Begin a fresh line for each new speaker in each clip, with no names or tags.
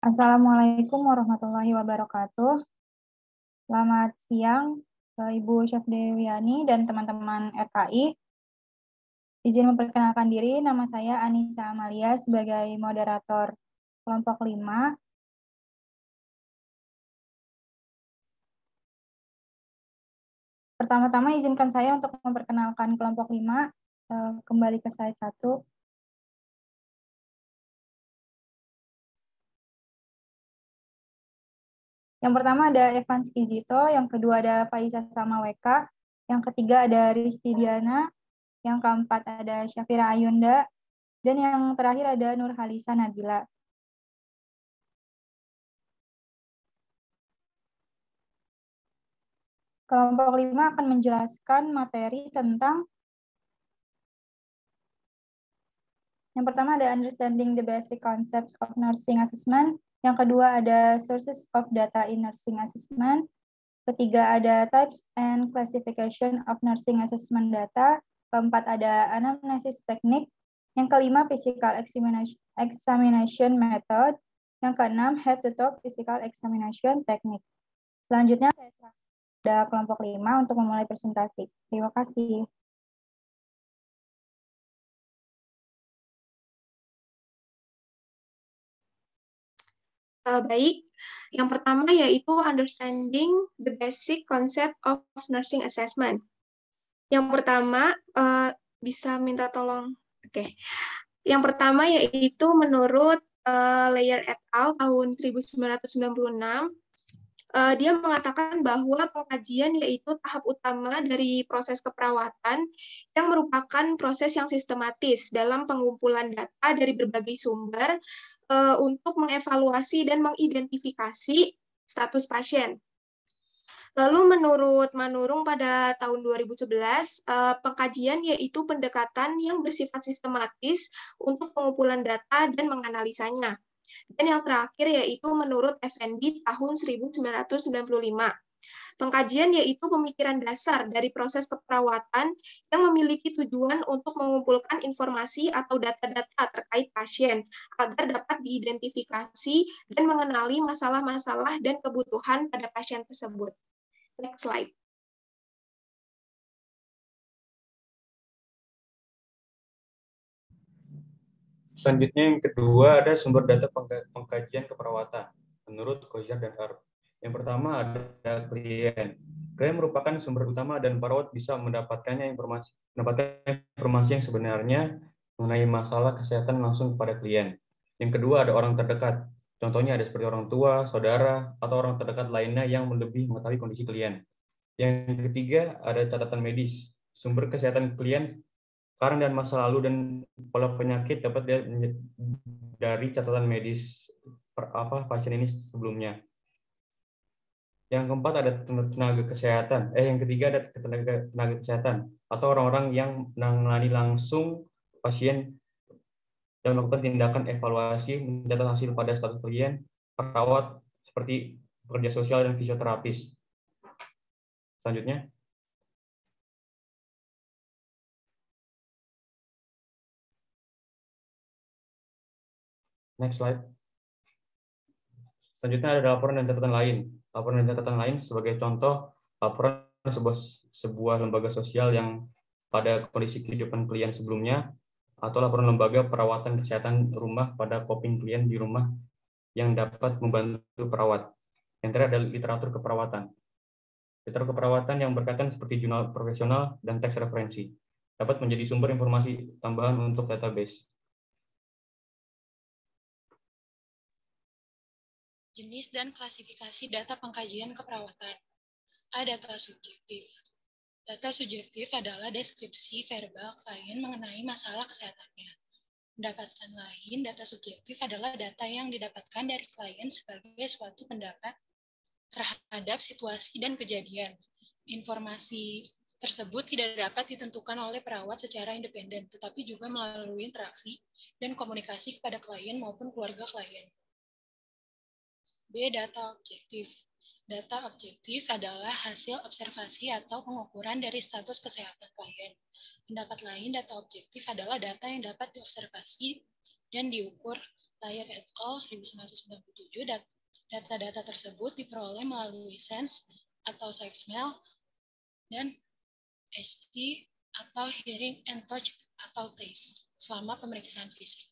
Assalamualaikum warahmatullahi wabarakatuh. Selamat siang, Ibu Syafdewiani dan teman-teman RKI. Izin memperkenalkan diri, nama saya Anissa Amalia sebagai moderator kelompok 5. Pertama-tama izinkan saya untuk memperkenalkan kelompok 5. Kembali ke slide 1. Yang pertama ada Evan Skizito, yang kedua ada Faiza Samaweka, yang ketiga ada Risti Diana, yang keempat ada Syafira Ayunda, dan yang terakhir ada Nurhalisa Nabila. Kelompok 5 akan menjelaskan materi tentang yang pertama ada understanding the basic concepts of nursing assessment, yang kedua ada sources of data in nursing assessment, ketiga ada types and classification of nursing assessment data, keempat ada anamnesis teknik, yang kelima physical examination method, yang keenam head to toe physical examination technique. Selanjutnya saya serahkan kepada kelompok 5 untuk memulai presentasi. Terima kasih.
Baik, yang pertama yaitu understanding the basic concept of nursing assessment. Yang pertama, bisa minta tolong. Oke. Yang pertama yaitu menurut Layer et al. Tahun 1996, dia mengatakan bahwa pengkajian yaitu tahap utama dari proses keperawatan yang merupakan proses yang sistematis dalam pengumpulan data dari berbagai sumber untuk mengevaluasi dan mengidentifikasi status pasien. Lalu menurut Manurung pada tahun 2011, pengkajian yaitu pendekatan yang bersifat sistematis untuk pengumpulan data dan menganalisanya. Dan yang terakhir yaitu menurut Effendi tahun 1995. Pengkajian yaitu pemikiran dasar dari proses keperawatan yang memiliki tujuan untuk mengumpulkan informasi atau data-data terkait pasien agar dapat diidentifikasi dan mengenali masalah-masalah dan kebutuhan pada pasien tersebut. Next slide.
Selanjutnya yang kedua ada sumber data pengkajian keperawatan menurut Kojar dan Harp. Yang pertama ada klien. Klien merupakan sumber utama dan perawat bisa mendapatkan informasi yang sebenarnya mengenai masalah kesehatan langsung kepada klien. Yang kedua ada orang terdekat. Contohnya ada seperti orang tua, saudara, atau orang terdekat lainnya yang lebih mengetahui kondisi klien. Yang ketiga ada catatan medis. Sumber kesehatan klien sekarang dan masa lalu dan pola penyakit dapat dilihat dari catatan medis pasien ini sebelumnya. Yang keempat ada tenaga kesehatan. Yang ketiga ada tenaga kesehatan atau orang-orang yang menangani langsung pasien dan melakukan tindakan evaluasi mencatat hasil pada status klien, perawat seperti pekerja sosial dan fisioterapis. Selanjutnya. Next slide. Selanjutnya ada laporan dan catatan lain. Laporan dan catatan lain sebagai contoh laporan sebuah lembaga sosial yang pada kondisi kehidupan klien sebelumnya, atau laporan lembaga perawatan kesehatan rumah pada coping klien di rumah yang dapat membantu perawat. Yang terakhir adalah literatur keperawatan. Literatur keperawatan yang berkaitan seperti jurnal profesional dan teks referensi dapat menjadi sumber informasi tambahan untuk database.
Jenis dan klasifikasi data pengkajian keperawatan. A. Data subjektif. Data subjektif adalah deskripsi verbal klien mengenai masalah kesehatannya. Pendapatan lain, data subjektif adalah data yang didapatkan dari klien sebagai suatu pendapat terhadap situasi dan kejadian. Informasi tersebut tidak dapat ditentukan oleh perawat secara independen, tetapi juga melalui interaksi dan komunikasi kepada klien maupun keluarga klien. B. Data objektif. Data objektif adalah hasil observasi atau pengukuran dari status kesehatan klien. Pendapat lain, data objektif adalah data yang dapat diobservasi dan diukur Layer et al. 1997, data-data tersebut diperoleh melalui sense atau sight smell dan ST atau hearing and touch atau taste selama pemeriksaan fisik.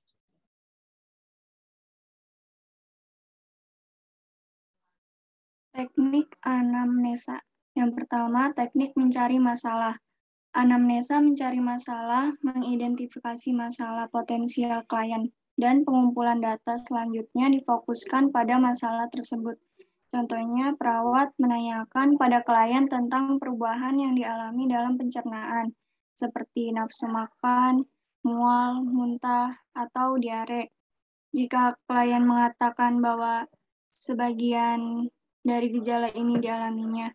Teknik anamnesa. Yang pertama, teknik mencari masalah. Anamnesa mencari masalah, mengidentifikasi masalah potensial klien, dan pengumpulan data selanjutnya difokuskan pada masalah tersebut. Contohnya, perawat menanyakan pada klien tentang perubahan yang dialami dalam pencernaan, seperti nafsu makan, mual, muntah, atau diare. Jika klien mengatakan bahwa sebagian dari gejala ini dialaminya,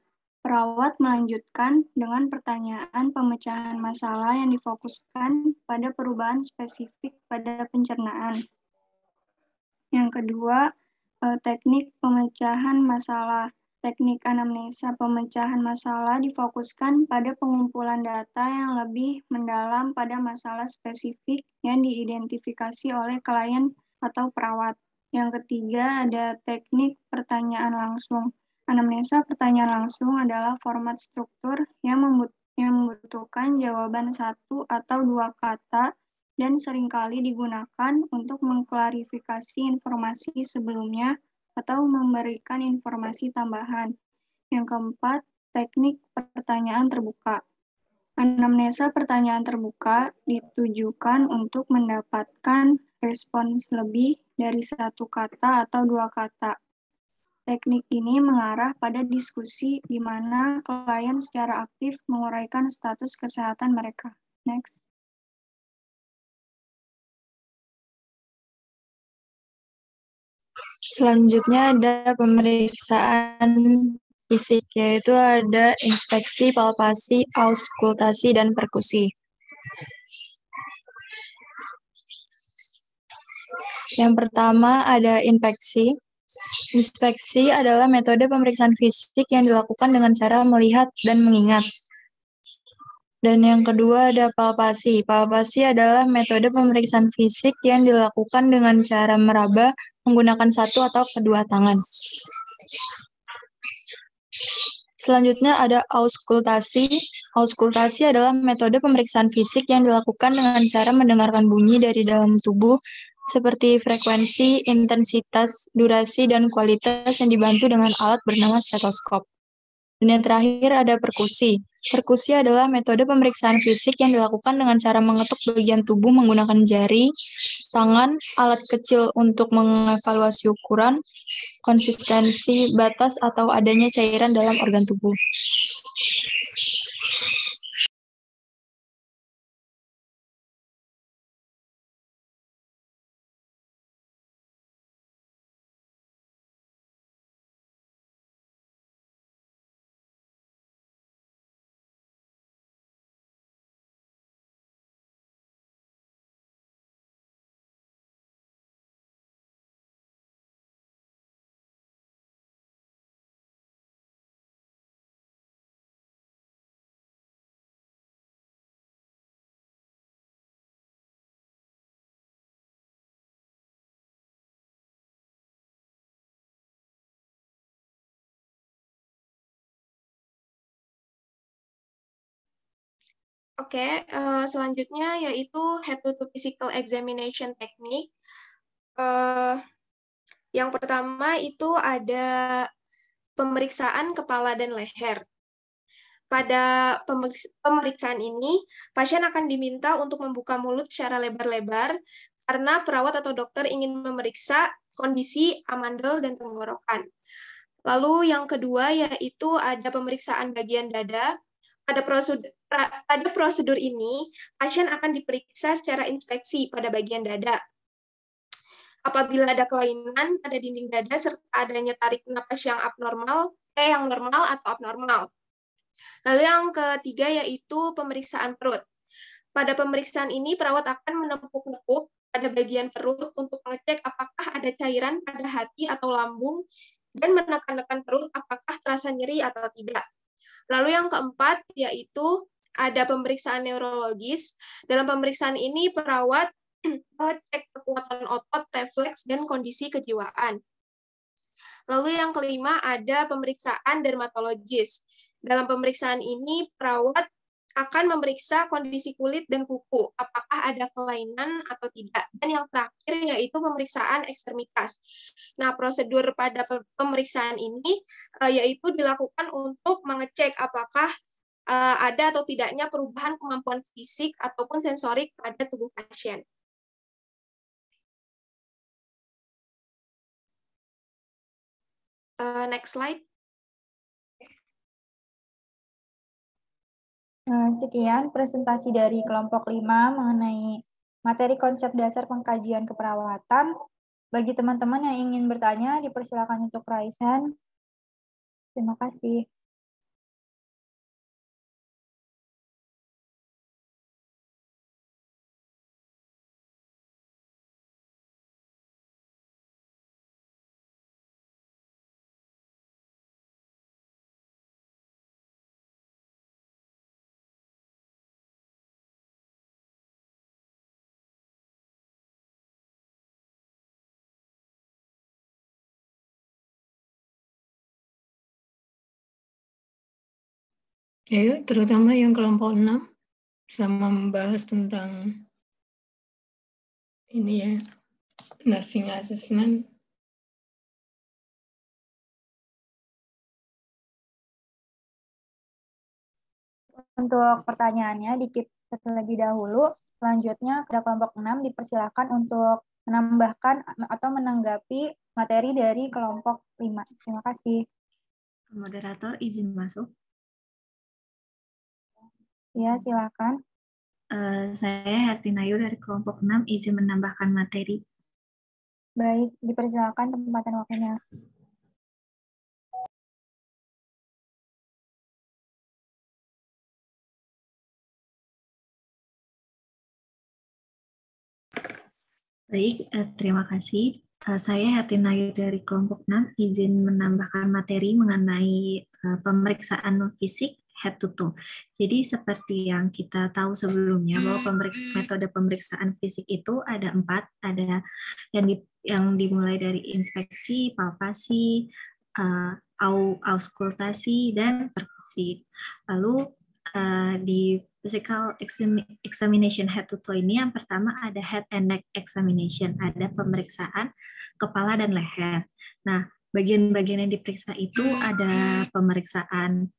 perawat melanjutkan dengan pertanyaan pemecahan masalah yang difokuskan pada perubahan spesifik pada pencernaan. Yang kedua, teknik pemecahan masalah. Teknik anamnesa pemecahan masalah difokuskan pada pengumpulan data yang lebih mendalam pada masalah spesifik yang diidentifikasi oleh klien atau perawat. Yang ketiga, ada teknik pertanyaan langsung. Anamnesa pertanyaan langsung adalah format struktur yang membutuhkan jawaban satu atau dua kata dan seringkali digunakan untuk mengklarifikasi informasi sebelumnya atau memberikan informasi tambahan. Yang keempat, teknik pertanyaan terbuka. Anamnesa pertanyaan terbuka ditujukan untuk mendapatkan respons lebih dari satu kata atau dua kata. Teknik ini mengarah pada diskusi di mana klien secara aktif menguraikan status kesehatan mereka. Next.
Selanjutnya ada pemeriksaan fisik, yaitu ada inspeksi, palpasi, auskultasi, dan perkusi. Yang pertama ada inspeksi. Inspeksi adalah metode pemeriksaan fisik yang dilakukan dengan cara melihat dan mengingat. Dan yang kedua ada palpasi. Palpasi adalah metode pemeriksaan fisik yang dilakukan dengan cara meraba menggunakan satu atau kedua tangan. Selanjutnya ada auskultasi. Auskultasi adalah metode pemeriksaan fisik yang dilakukan dengan cara mendengarkan bunyi dari dalam tubuh seperti frekuensi, intensitas, durasi, dan kualitas yang dibantu dengan alat bernama stetoskop. Dan yang terakhir ada perkusi. Perkusi adalah metode pemeriksaan fisik yang dilakukan dengan cara mengetuk bagian tubuh menggunakan jari, tangan, alat kecil untuk mengevaluasi ukuran, konsistensi, batas, atau adanya cairan dalam organ tubuh.
Oke, selanjutnya yaitu head-to-toe physical examination technique. Yang pertama itu ada pemeriksaan kepala dan leher. Pada pemeriksaan ini, pasien akan diminta untuk membuka mulut secara lebar-lebar karena perawat atau dokter ingin memeriksa kondisi amandel dan tenggorokan. Lalu yang kedua yaitu ada pemeriksaan bagian dada. Pada prosedur ini, pasien akan diperiksa secara inspeksi pada bagian dada. Apabila ada kelainan pada dinding dada serta adanya tarik napas yang normal atau abnormal. Lalu yang ketiga yaitu pemeriksaan perut. Pada pemeriksaan ini, perawat akan menepuk-nepuk pada bagian perut untuk mengecek apakah ada cairan pada hati atau lambung dan menekan-nekan perut apakah terasa nyeri atau tidak. Lalu yang keempat yaitu ada pemeriksaan neurologis. Dalam pemeriksaan ini perawat mengecek kekuatan otot, refleks, dan kondisi kejiwaan. Lalu yang kelima ada pemeriksaan dermatologis. Dalam pemeriksaan ini, perawat akan memeriksa kondisi kulit dan kuku, apakah ada kelainan atau tidak. Dan yang terakhir yaitu pemeriksaan ekstremitas. Nah, prosedur pada pemeriksaan ini yaitu dilakukan untuk mengecek apakah ada atau tidaknya perubahan kemampuan fisik ataupun sensorik pada tubuh pasien. Next slide.
Sekian presentasi dari kelompok 5 mengenai materi konsep dasar pengkajian keperawatan. Bagi teman-teman yang ingin bertanya, dipersilakan untuk raise hand. Terima kasih.
Ya, terutama yang kelompok 6 sama membahas tentang ini ya, nursing assessment.
Untuk pertanyaannya di-keep terlebih dahulu. Selanjutnya pada kelompok 6 dipersilakan untuk menambahkan atau menanggapi materi dari kelompok 5. Terima kasih.
Moderator izin masuk.
Ya, silakan.
Saya Hertinayu dari kelompok 6 izin menambahkan materi.
Baik, dipersilakan tempatan waktunya.
Baik, terima kasih. Saya Hertinayu dari kelompok 6 izin menambahkan materi mengenai pemeriksaan fisik head to toe. Jadi seperti yang kita tahu sebelumnya bahwa metode pemeriksaan fisik itu ada 4, ada yang dimulai dari inspeksi, palpasi, auskultasi, dan perkusi. Lalu di physical examination head to toe ini yang pertama ada head and neck examination, ada pemeriksaan kepala dan leher. Nah, bagian-bagian yang diperiksa itu ada pemeriksaan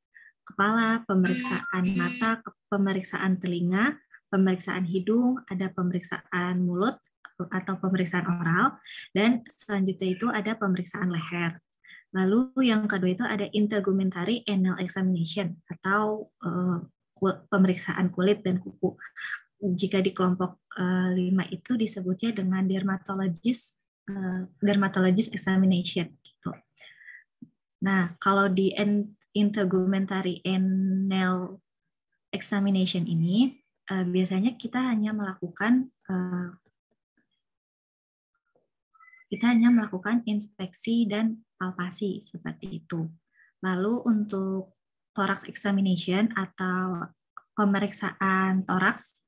kepala, pemeriksaan mata, pemeriksaan telinga, pemeriksaan hidung, ada pemeriksaan mulut atau pemeriksaan oral, dan selanjutnya itu ada pemeriksaan leher. Lalu yang kedua itu ada integumentary anal examination atau pemeriksaan kulit dan kuku. Jika di kelompok 5 itu disebutnya dengan dermatologist examination. Gitu. Nah, kalau di integumentary anal examination ini biasanya kita hanya melakukan inspeksi dan palpasi seperti itu. Lalu untuk thorax examination atau pemeriksaan toraks,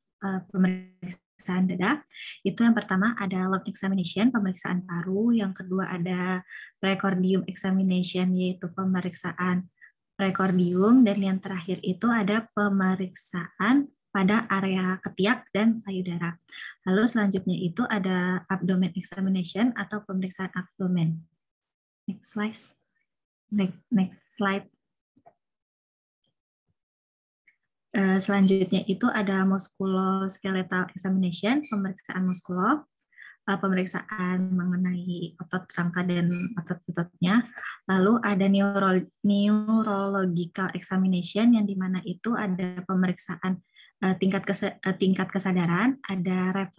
pemeriksaan dada, itu yang pertama ada lung examination, pemeriksaan paru, yang kedua ada precordium examination, yaitu pemeriksaan precordium, dan yang terakhir itu ada pemeriksaan pada area ketiak dan payudara. Lalu selanjutnya itu ada abdomen examination atau pemeriksaan abdomen. Next slide. Next slide. Selanjutnya itu ada musculoskeletal examination, pemeriksaan muskulo, pemeriksaan mengenai otot rangka dan otot-ototnya. Lalu ada neurological examination, yang dimana itu ada pemeriksaan tingkat kesadaran, ada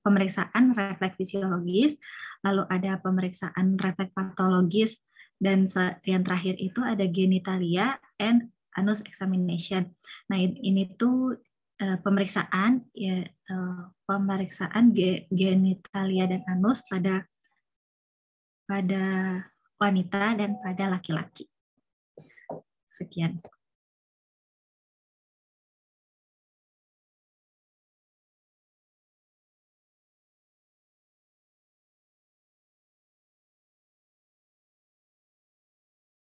pemeriksaan refleks fisiologis, lalu ada pemeriksaan refleks patologis, dan yang terakhir itu ada genitalia and anus examination. Nah, ini tuh pemeriksaan genitalia dan anus pada wanita dan pada laki-laki. Sekian.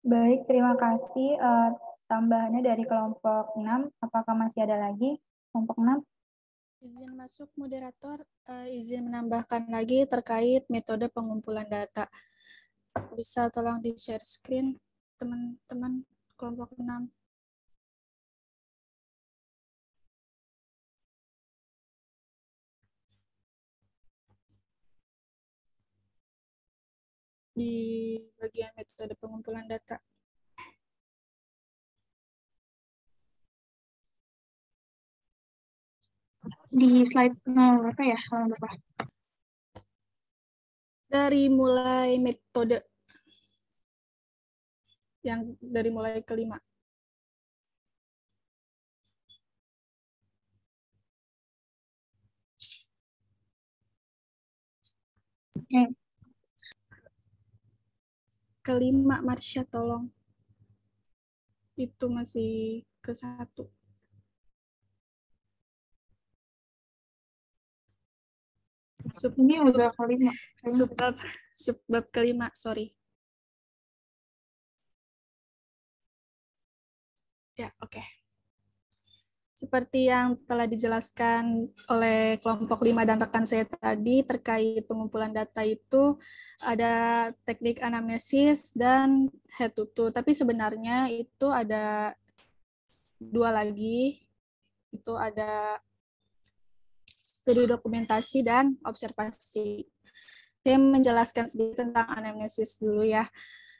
Baik, terima kasih. Tambahannya dari kelompok 6, apakah masih ada lagi? Kelompok 6?
Izin masuk moderator, izin menambahkan lagi terkait metode pengumpulan data. Bisa tolong di-share screen, teman-teman kelompok 6. Di bagian metode pengumpulan data.
Di slide berapa ya? Berapa?
Dari mulai metode yang dari mulai kelima. Kelima, Marsha, tolong. Itu masih ke 1.
Ini udah kelima.
Subbab kelima, sorry. Ya, oke. Seperti yang telah dijelaskan oleh kelompok 5 dan rekan saya tadi, terkait pengumpulan data itu ada teknik anamnesis dan head to toe. Tapi sebenarnya itu ada 2 lagi. Itu ada studi dokumentasi dan observasi. Saya menjelaskan sedikit tentang anamnesis dulu ya.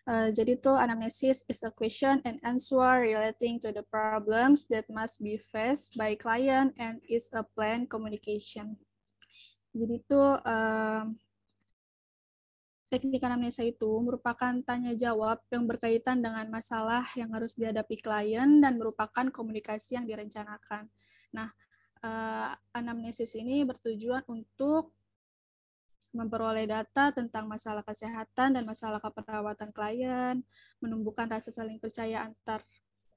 Jadi itu anamnesis is a question and answer relating to the problems that must be faced by client and is a planned communication. Jadi itu teknik anamnesa itu merupakan tanya jawab yang berkaitan dengan masalah yang harus dihadapi klien dan merupakan komunikasi yang direncanakan. Nah, anamnesis ini bertujuan untuk memperoleh data tentang masalah kesehatan dan masalah keperawatan klien, menumbuhkan rasa saling percaya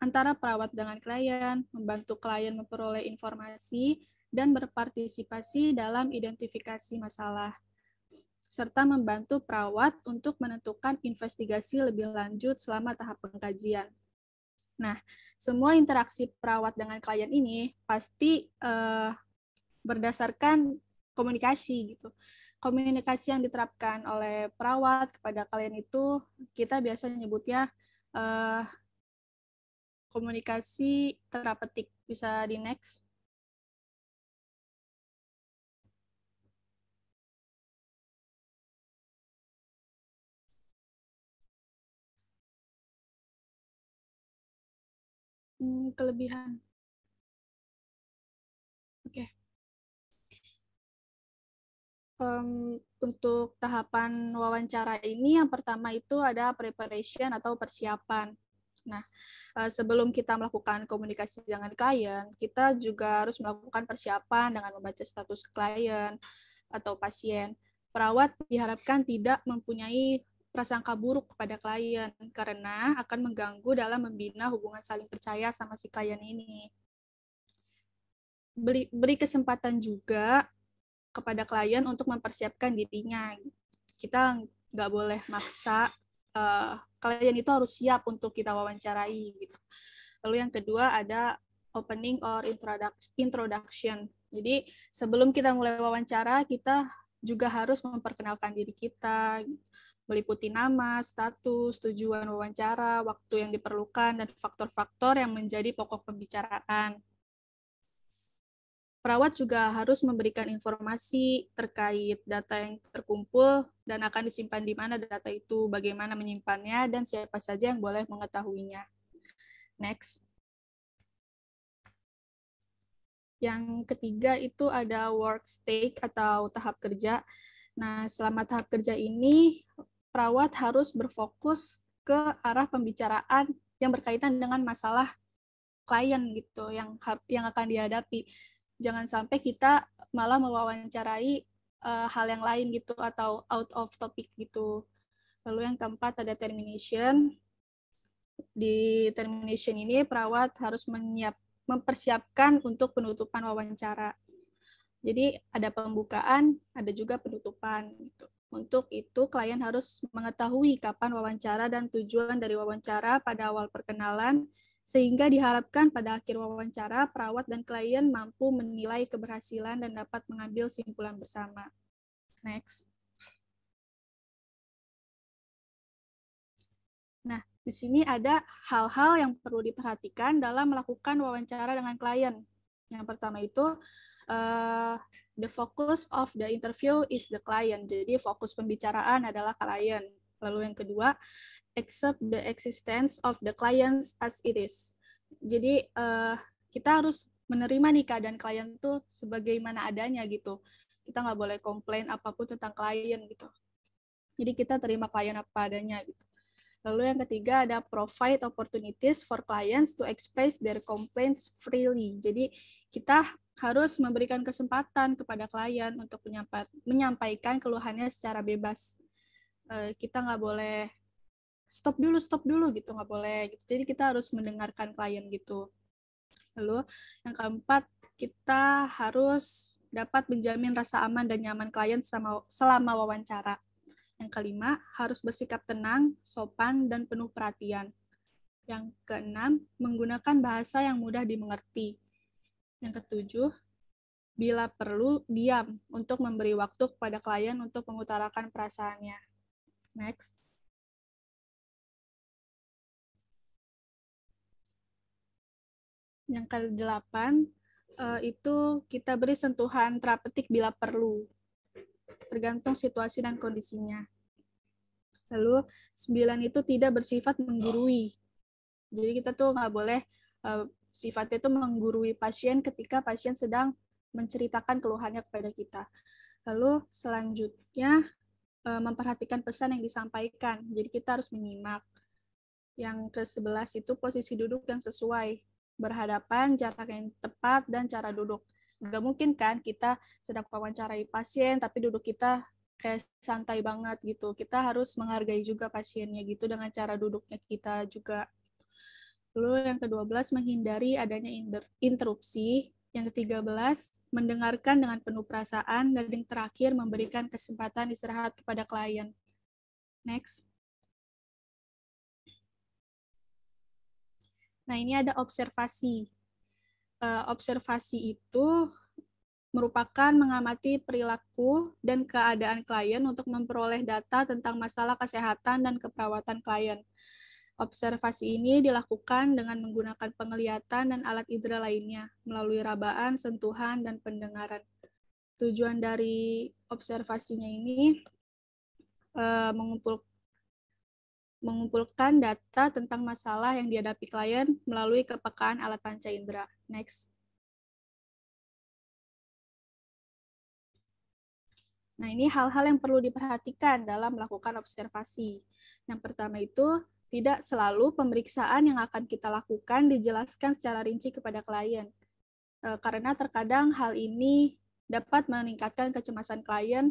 antara perawat dengan klien, membantu klien memperoleh informasi, dan berpartisipasi dalam identifikasi masalah, serta membantu perawat untuk menentukan investigasi lebih lanjut selama tahap pengkajian. Nah, semua interaksi perawat dengan klien ini pasti berdasarkan komunikasi gitu. Komunikasi yang diterapkan oleh perawat kepada klien itu kita biasa nyebutnya komunikasi terapeutik. Bisa di next. Kelebihan. Oke. Untuk tahapan wawancara ini, yang pertama itu ada preparation atau persiapan. Nah, sebelum kita melakukan komunikasi dengan klien, kita juga harus melakukan persiapan dengan membaca status klien atau pasien. Perawat diharapkan tidak mempunyai prasangka buruk kepada klien, karena akan mengganggu dalam membina hubungan saling percaya sama si klien ini. Beri kesempatan juga kepada klien untuk mempersiapkan dirinya. Kita nggak boleh maksa klien itu harus siap untuk kita wawancarai. Gitu. Lalu yang kedua ada opening or introduction. Jadi sebelum kita mulai wawancara, kita juga harus memperkenalkan diri kita, meliputi nama, status, tujuan wawancara, waktu yang diperlukan, dan faktor-faktor yang menjadi pokok pembicaraan. Perawat juga harus memberikan informasi terkait data yang terkumpul dan akan disimpan di mana data itu, bagaimana menyimpannya, dan siapa saja yang boleh mengetahuinya. Next. Yang ketiga itu ada work stage atau tahap kerja. Nah, selama tahap kerja ini, perawat harus berfokus ke arah pembicaraan yang berkaitan dengan masalah klien gitu, yang akan dihadapi. Jangan sampai kita malah mewawancarai hal yang lain gitu atau out of topic gitu. Lalu yang keempat ada termination. Di termination ini perawat harus mempersiapkan untuk penutupan wawancara. Jadi ada pembukaan, ada juga penutupan. Gitu. Untuk itu, klien harus mengetahui kapan wawancara dan tujuan dari wawancara pada awal perkenalan, sehingga diharapkan pada akhir wawancara, perawat dan klien mampu menilai keberhasilan dan dapat mengambil simpulan bersama. Next. Nah, di sini ada hal-hal yang perlu diperhatikan dalam melakukan wawancara dengan klien. Yang pertama itu, the focus of the interview is the client. Jadi fokus pembicaraan adalah klien. Lalu yang kedua, accept the existence of the clients as it is. Jadi kita harus menerima nih keadaan klien tuh sebagaimana adanya gitu. Kita nggak boleh komplain apapun tentang klien gitu. Jadi kita terima klien apa adanya gitu. Lalu yang ketiga ada provide opportunities for clients to express their complaints freely. Jadi kita harus memberikan kesempatan kepada klien untuk menyampaikan keluhannya secara bebas. Kita nggak boleh stop dulu gitu, nggak boleh. Jadi kita harus mendengarkan klien gitu. Lalu yang keempat, kita harus dapat menjamin rasa aman dan nyaman klien selama wawancara. Yang kelima, harus bersikap tenang, sopan, dan penuh perhatian. Yang keenam, menggunakan bahasa yang mudah dimengerti. Yang ketujuh, bila perlu, diam untuk memberi waktu kepada klien untuk mengutarakan perasaannya. Next. Yang ke-8, itu kita beri sentuhan terapeutik bila perlu, tergantung situasi dan kondisinya. Lalu 9 itu tidak bersifat menggurui. Jadi kita tuh nggak boleh sifatnya itu menggurui pasien ketika pasien sedang menceritakan keluhannya kepada kita. Lalu selanjutnya memperhatikan pesan yang disampaikan. Jadi kita harus menyimak. Yang ke-11 itu posisi duduk yang sesuai, berhadapan, jarak yang tepat, dan cara duduk. Nggak mungkin kan kita sedang wawancarai pasien tapi duduk kita kayak santai banget gitu. Kita harus menghargai juga pasiennya gitu dengan cara duduknya kita juga. Lalu yang ke-12 menghindari adanya interupsi. Yang ke-13 mendengarkan dengan penuh perasaan, dan yang terakhir memberikan kesempatan istirahat kepada klien. Next. Nah, ini ada observasi. Observasi itu merupakan mengamati perilaku dan keadaan klien untuk memperoleh data tentang masalah kesehatan dan keperawatan klien. Observasi ini dilakukan dengan menggunakan penglihatan dan alat indera lainnya, melalui rabaan, sentuhan, dan pendengaran. Tujuan dari observasinya ini mengumpulkan data tentang masalah yang dihadapi klien melalui kepekaan alat panca indera. Next. Nah, ini hal-hal yang perlu diperhatikan dalam melakukan observasi. Yang pertama itu, tidak selalu pemeriksaan yang akan kita lakukan dijelaskan secara rinci kepada klien. Karena terkadang hal ini dapat meningkatkan kecemasan klien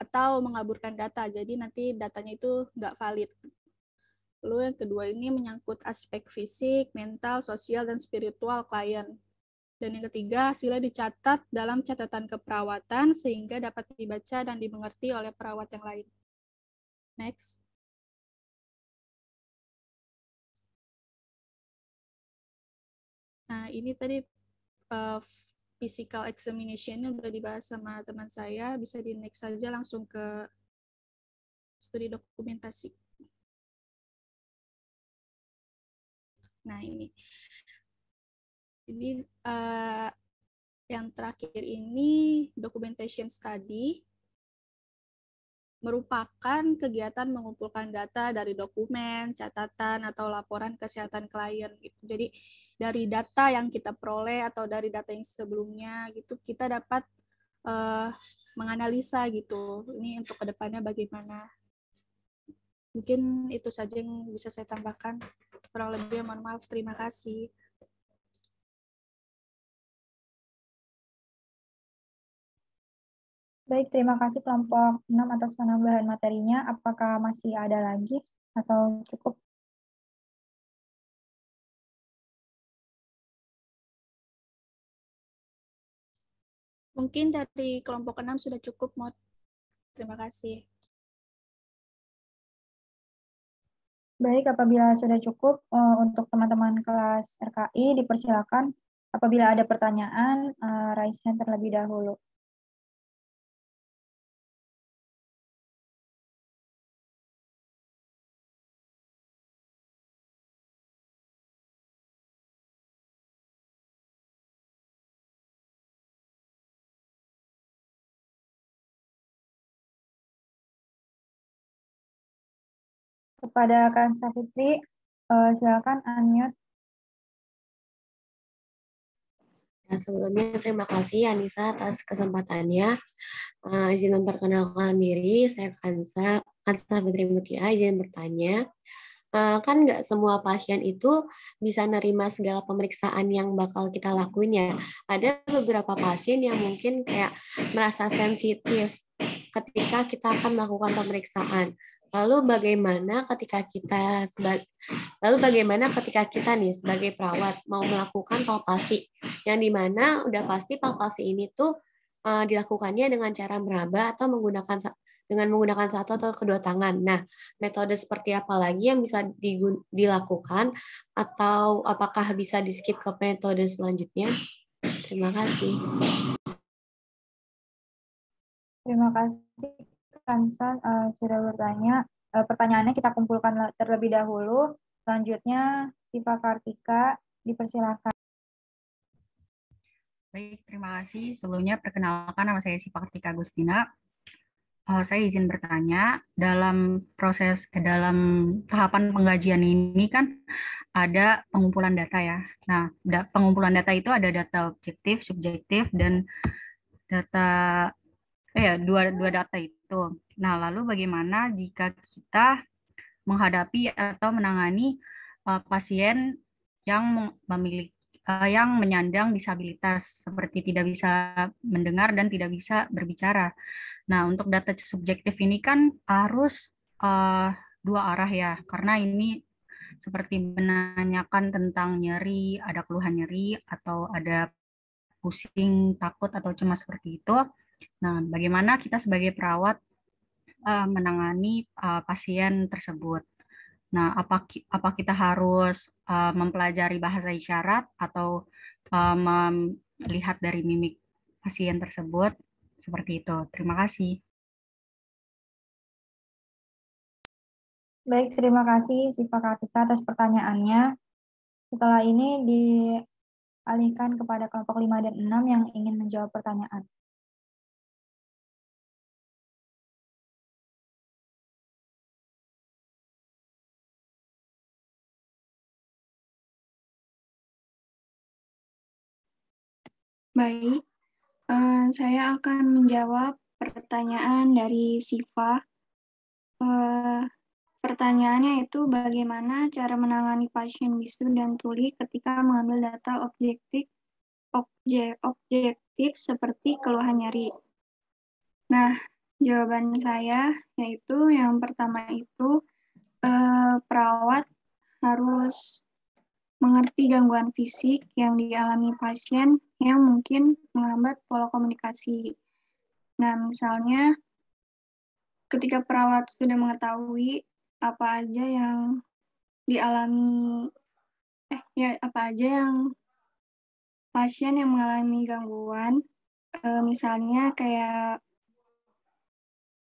atau mengaburkan data, jadi nanti datanya itu nggak valid. Lalu yang kedua ini menyangkut aspek fisik, mental, sosial, dan spiritual klien. Dan yang ketiga, hasilnya dicatat dalam catatan keperawatan sehingga dapat dibaca dan dimengerti oleh perawat yang lain. Next. Nah, ini tadi physical examination-nya udah dibahas sama teman saya. Bisa di next saja langsung ke studi dokumentasi. Nah, ini yang terakhir ini documentation study merupakan kegiatan mengumpulkan data dari dokumen, catatan, atau laporan kesehatan klien. Gitu. Jadi dari data yang kita peroleh atau dari data yang sebelumnya, gitu kita dapat menganalisa gitu. Ini untuk kedepannya bagaimana. Mungkin itu saja yang bisa saya tambahkan. Kurang lebih mohon maaf. Terima kasih.
Baik, terima kasih kelompok 6 atas penambahan materinya. Apakah masih ada lagi atau cukup?
Mungkin dari kelompok 6 sudah cukup, Mod. Terima kasih.
Baik, apabila sudah cukup untuk teman-teman kelas RKI, dipersilakan apabila ada pertanyaan, raise hand terlebih dahulu. Kepada Kansa Fitri, silakan unmute.
Ya, sebelumnya terima kasih Anissa atas kesempatannya. Izin memperkenalkan diri, saya Kansa Fitri Mutia, izin bertanya. Kan nggak semua pasien itu bisa nerima segala pemeriksaan yang bakal kita lakuin ya. Ada beberapa pasien yang mungkin kayak merasa sensitif ketika kita akan melakukan pemeriksaan. Lalu bagaimana ketika kita nih sebagai perawat mau melakukan palpasi yang dimana udah pasti palpasi ini tuh dilakukannya dengan cara meraba atau menggunakan satu atau kedua tangan. Nah, metode seperti apa lagi yang bisa dilakukan atau apakah bisa di-skip ke metode selanjutnya? Terima kasih.
Terima kasih Kansa sudah bertanya. Pertanyaannya kita kumpulkan terlebih dahulu. Selanjutnya Siva Kartika, dipersilakan.
Baik, terima kasih. Sebelumnya perkenalkan, nama saya Siva Kartika Agustina. Saya izin bertanya, dalam tahapan pengkajian ini kan ada pengumpulan data ya. Nah, pengumpulan data itu ada data objektif, subjektif, dan dua data itu. Nah, lalu bagaimana jika kita menghadapi atau menangani pasien yang menyandang disabilitas seperti tidak bisa mendengar dan tidak bisa berbicara. Nah, untuk data subjektif ini kan harus dua arah ya, karena ini seperti menanyakan tentang nyeri, ada keluhan nyeri, atau ada pusing, takut, atau cemas seperti itu. Nah, bagaimana kita sebagai perawat menangani pasien tersebut? Nah, apa kita harus mempelajari bahasa isyarat atau melihat dari mimik pasien tersebut? Seperti itu. Terima kasih.
Baik, terima kasih Siva Kartika atas pertanyaannya. Setelah ini dialihkan kepada kelompok 5 dan 6 yang ingin menjawab pertanyaan.
Baik, saya akan menjawab pertanyaan dari Siva. Pertanyaannya itu bagaimana cara menangani pasien bisu dan tuli ketika mengambil data objektif seperti keluhan nyeri. Nah, jawaban saya yaitu yang pertama itu perawat harus mengerti gangguan fisik yang dialami pasien yang mungkin menghambat pola komunikasi. Nah, misalnya ketika perawat sudah mengetahui apa aja yang dialami, apa aja yang pasien yang mengalami gangguan, misalnya kayak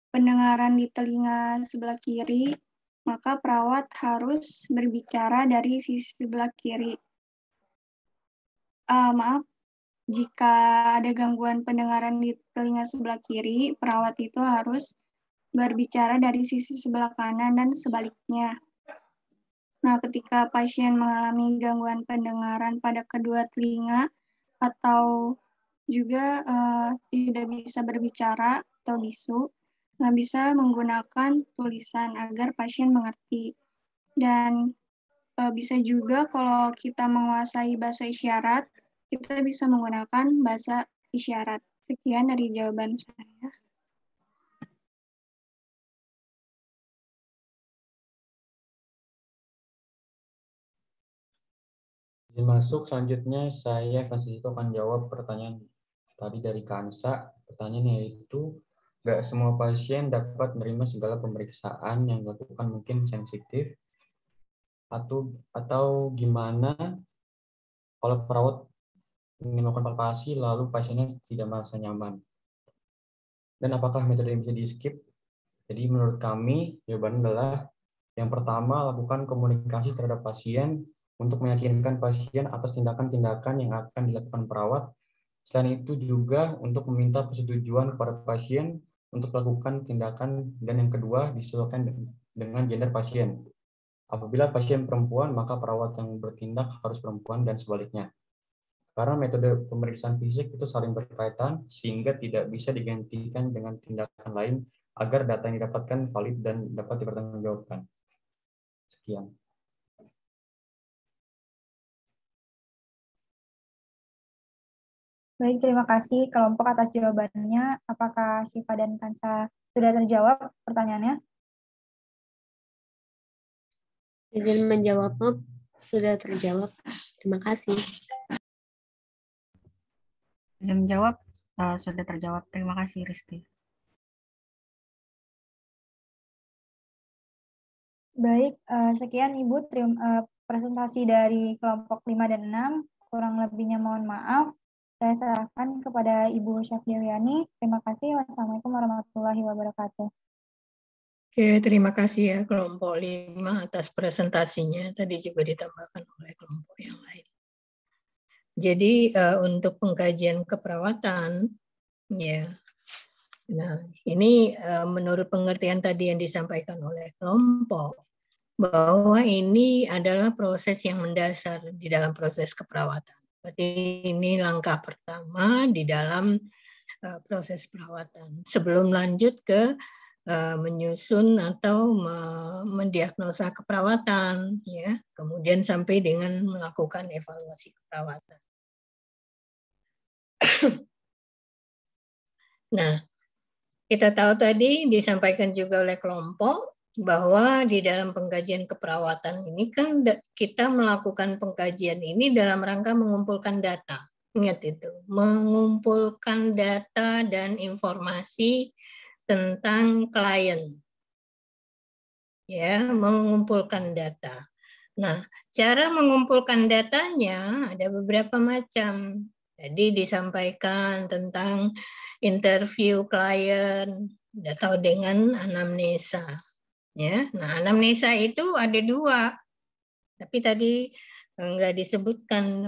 pendengaran di telinga sebelah kiri, maka perawat harus berbicara dari sisi sebelah kiri. Maaf, jika ada gangguan pendengaran di telinga sebelah kiri, perawat itu harus berbicara dari sisi sebelah kanan dan sebaliknya. Nah, ketika pasien mengalami gangguan pendengaran pada kedua telinga atau juga tidak bisa berbicara atau bisu, bisa menggunakan tulisan agar pasien mengerti. Dan bisa juga kalau kita menguasai bahasa isyarat, kita bisa menggunakan bahasa isyarat. Sekian dari jawaban saya.
Masuk selanjutnya saya Francisco akan jawab pertanyaan tadi dari Kansa. Pertanyaannya yaitu, nggak semua pasien dapat menerima segala pemeriksaan yang dilakukan mungkin sensitif. atau gimana kalau perawat ingin melakukan palpasi lalu pasiennya tidak merasa nyaman. Dan apakah metode yang bisa di-skip? Jadi menurut kami jawabannya adalah yang pertama, lakukan komunikasi terhadap pasien untuk meyakinkan pasien atas tindakan-tindakan yang akan dilakukan perawat. Selain itu juga untuk meminta persetujuan kepada pasien untuk melakukan tindakan, dan yang kedua disesuaikan dengan gender pasien. Apabila pasien perempuan, maka perawat yang bertindak harus perempuan dan sebaliknya. Karena metode pemeriksaan fisik itu saling berkaitan sehingga tidak bisa digantikan dengan tindakan lain agar data yang didapatkan valid dan dapat dipertanggungjawabkan. Sekian.
Baik, terima kasih kelompok atas jawabannya. Apakah Syifa dan Kansa sudah terjawab pertanyaannya?
Izin menjawab, sudah terjawab. Terima kasih.
Izin menjawab, sudah terjawab. Terima kasih, Risti.
Baik, sekian Ibu presentasi dari kelompok 5 dan 6. Kurang lebihnya mohon maaf. Saya serahkan kepada Ibu Syafriani. Terima kasih. Wassalamualaikum warahmatullahi wabarakatuh.
Oke, terima kasih ya kelompok 5 atas presentasinya. Tadi juga ditambahkan oleh kelompok yang lain. Jadi untuk pengkajian keperawatan, ya. Nah, ini menurut pengertian tadi yang disampaikan oleh kelompok, bahwa ini adalah proses yang mendasar di dalam proses keperawatan. Berarti ini langkah pertama di dalam proses perawatan. Sebelum lanjut ke menyusun atau mendiagnosa keperawatan, ya, kemudian sampai dengan melakukan evaluasi keperawatan. Nah, kita tahu tadi disampaikan juga oleh kelompok bahwa di dalam pengkajian keperawatan ini kan kita melakukan pengkajian ini dalam rangka mengumpulkan data. Ingat itu, mengumpulkan data dan informasi tentang klien. Ya, mengumpulkan data. Nah, cara mengumpulkan datanya ada beberapa macam. Jadi disampaikan tentang interview klien atau dengan anamnesa. Ya, nah anamnesa itu ada 2, tapi tadi enggak disebutkan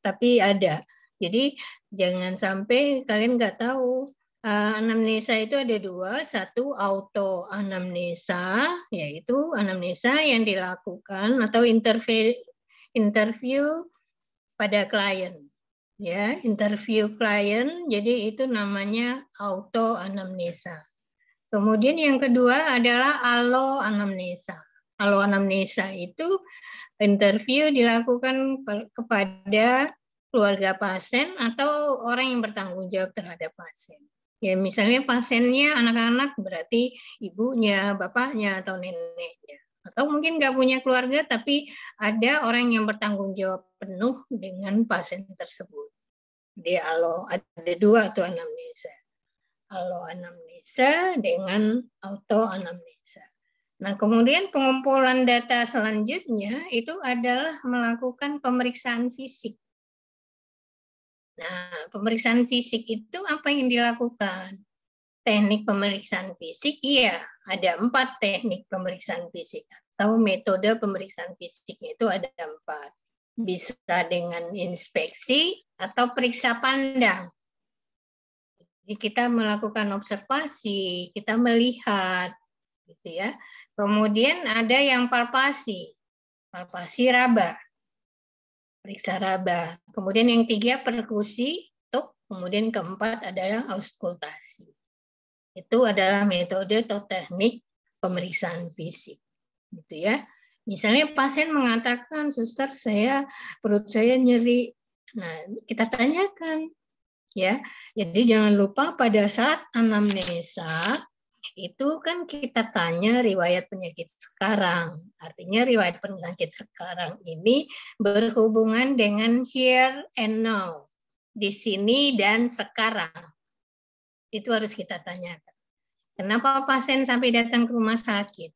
tapi ada. Jadi jangan sampai kalian nggak tahu. Anamnesa itu ada 2, satu auto anamnesa, yaitu anamnesa yang dilakukan atau interview pada klien. Ya, interview klien, jadi itu namanya auto anamnesa. Kemudian yang kedua adalah alo anamnesa. Alo anamnesa itu interview dilakukan kepada keluarga pasien atau orang yang bertanggung jawab terhadap pasien. Ya, misalnya pasiennya anak-anak, berarti ibunya, bapaknya, atau neneknya. Atau mungkin nggak punya keluarga, tapi ada orang yang bertanggung jawab penuh dengan pasien tersebut. Dia alo, ada 2 tuh anamnesa. Alo anamnesa dengan auto anamnesa. Nah, kemudian pengumpulan data selanjutnya itu adalah melakukan pemeriksaan fisik. Nah, pemeriksaan fisik itu apa yang dilakukan? Teknik pemeriksaan fisik, iya, ada 4 teknik pemeriksaan fisik atau metode pemeriksaan fisik itu ada 4. Bisa dengan inspeksi atau periksa pandang. Jadi kita melakukan observasi, kita melihat, gitu ya. Kemudian ada yang palpasi raba, periksa raba. Kemudian yang 3 perkusi, kemudian keempat adalah auskultasi. Itu adalah metode atau teknik pemeriksaan fisik, gitu ya. Misalnya pasien mengatakan, suster perut saya nyeri. Nah, kita tanyakan. Ya, jadi jangan lupa pada saat anamnesa itu kan kita tanya riwayat penyakit sekarang. Artinya riwayat penyakit sekarang ini berhubungan dengan here and now. Di sini dan sekarang. Itu harus kita tanyakan. Kenapa pasien sampai datang ke rumah sakit?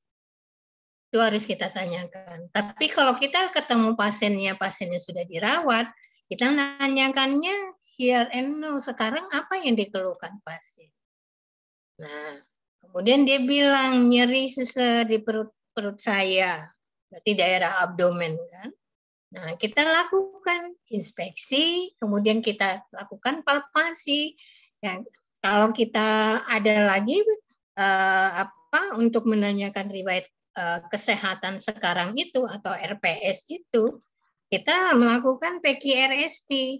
Itu harus kita tanyakan. Tapi kalau kita ketemu pasiennya sudah dirawat, kita nanyakannya here and now, sekarang apa yang dikeluhkan pasien. Nah, kemudian dia bilang nyeri susah di perut saya, berarti daerah abdomen kan. Nah, kita lakukan inspeksi, kemudian kita lakukan palpasi. Ya, kalau kita ada lagi untuk menanyakan riwayat kesehatan sekarang itu atau RPS itu, kita melakukan PQRST.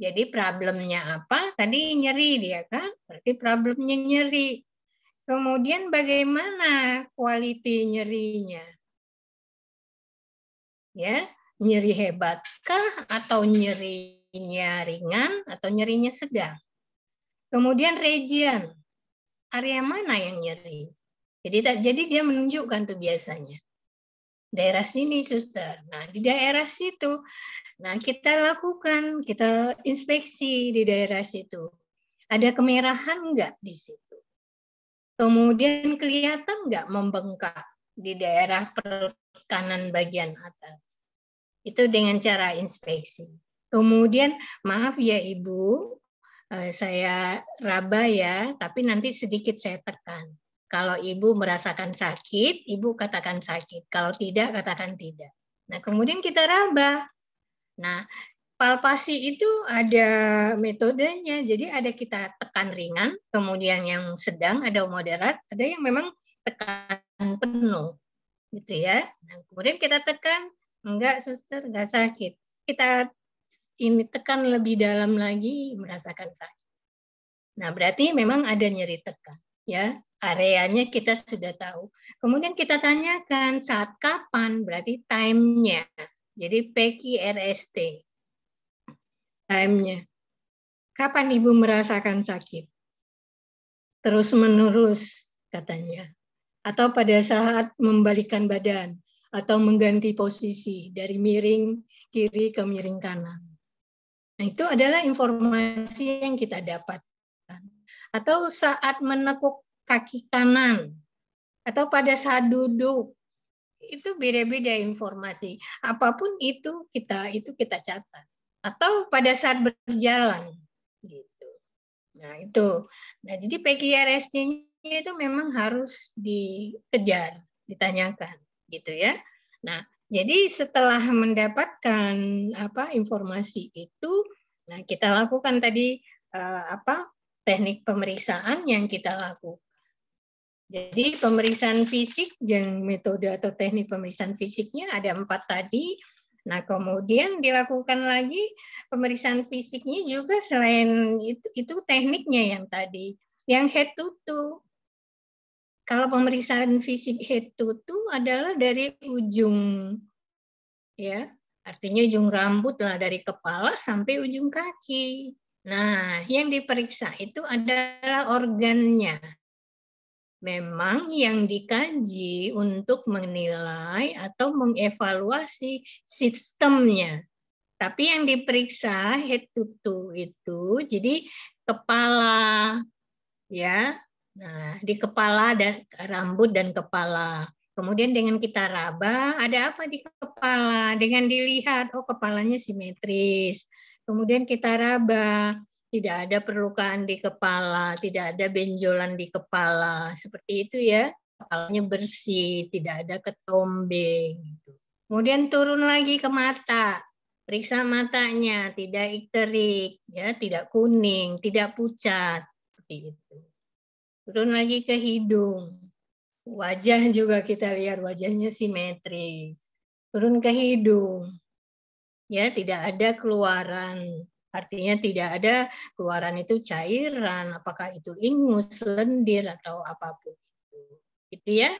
Jadi problemnya apa? Tadi nyeri dia kan, berarti problemnya nyeri. Kemudian bagaimana quality nyerinya? Ya, nyeri hebatkah atau nyerinya ringan atau nyerinya sedang? Kemudian region, area mana yang nyeri? Jadi dia menunjukkan tuh biasanya. Daerah sini, suster. Nah, di daerah situ. Nah, kita lakukan, kita inspeksi di daerah situ. Ada kemerahan enggak di situ? Kemudian kelihatan enggak membengkak di daerah perut kanan bagian atas? Itu dengan cara inspeksi. Kemudian, maaf ya Ibu, saya raba ya, tapi nanti sedikit saya tekan. Kalau Ibu merasakan sakit, Ibu katakan sakit. Kalau tidak, katakan tidak. Nah, kemudian kita raba. Nah, palpasi itu ada metodenya. Jadi ada kita tekan ringan, kemudian yang sedang, ada moderat, ada yang memang tekan penuh. Gitu ya. Nah, kemudian kita tekan, enggak suster, enggak sakit. Kita ini tekan lebih dalam lagi, merasakan sakit. Nah, berarti memang ada nyeri tekan. Ya, areanya kita sudah tahu. Kemudian kita tanyakan saat kapan, berarti time-nya. Jadi PQRST. Time-nya. Kapan Ibu merasakan sakit? Terus-menerus katanya. Atau pada saat membalikkan badan atau mengganti posisi dari miring kiri ke miring kanan. Nah, itu adalah informasi yang kita dapatkan. Atau saat menekuk kaki kanan, atau pada saat duduk, itu beda-beda informasi. Apapun itu kita catat. Atau pada saat berjalan, gitu. Nah itu. Nah jadi PQRST-nya itu memang harus dikejar, ditanyakan, gitu ya. Nah jadi setelah mendapatkan informasi itu, nah kita lakukan tadi teknik pemeriksaan yang kita lakukan. Jadi pemeriksaan fisik dan metode atau teknik pemeriksaan fisiknya ada 4 tadi. Nah kemudian dilakukan lagi pemeriksaan fisiknya juga selain itu tekniknya yang tadi, yang head to toe. Kalau pemeriksaan fisik head to toe adalah dari ujung, ya artinya ujung rambut lah dari kepala sampai ujung kaki. Nah, yang diperiksa itu adalah organnya. Memang yang dikaji untuk menilai atau mengevaluasi sistemnya. Tapi yang diperiksa head to toe itu, jadi kepala, ya. Nah, di kepala dan rambut dan kepala. Kemudian dengan kita raba, ada apa di kepala? Dengan dilihat, oh kepalanya simetris. Kemudian kita raba, tidak ada perlukaan di kepala, tidak ada benjolan di kepala, seperti itu ya. Kepalanya bersih, tidak ada ketombe. Gitu. Kemudian turun lagi ke mata, periksa matanya, tidak ikterik, ya, tidak kuning, tidak pucat, seperti itu. Turun lagi ke hidung, wajah juga kita lihat wajahnya simetris. Turun ke hidung. Ya, tidak ada keluaran. Artinya tidak ada keluaran itu cairan, apakah itu ingus, lendir atau apapun itu. Gitu ya.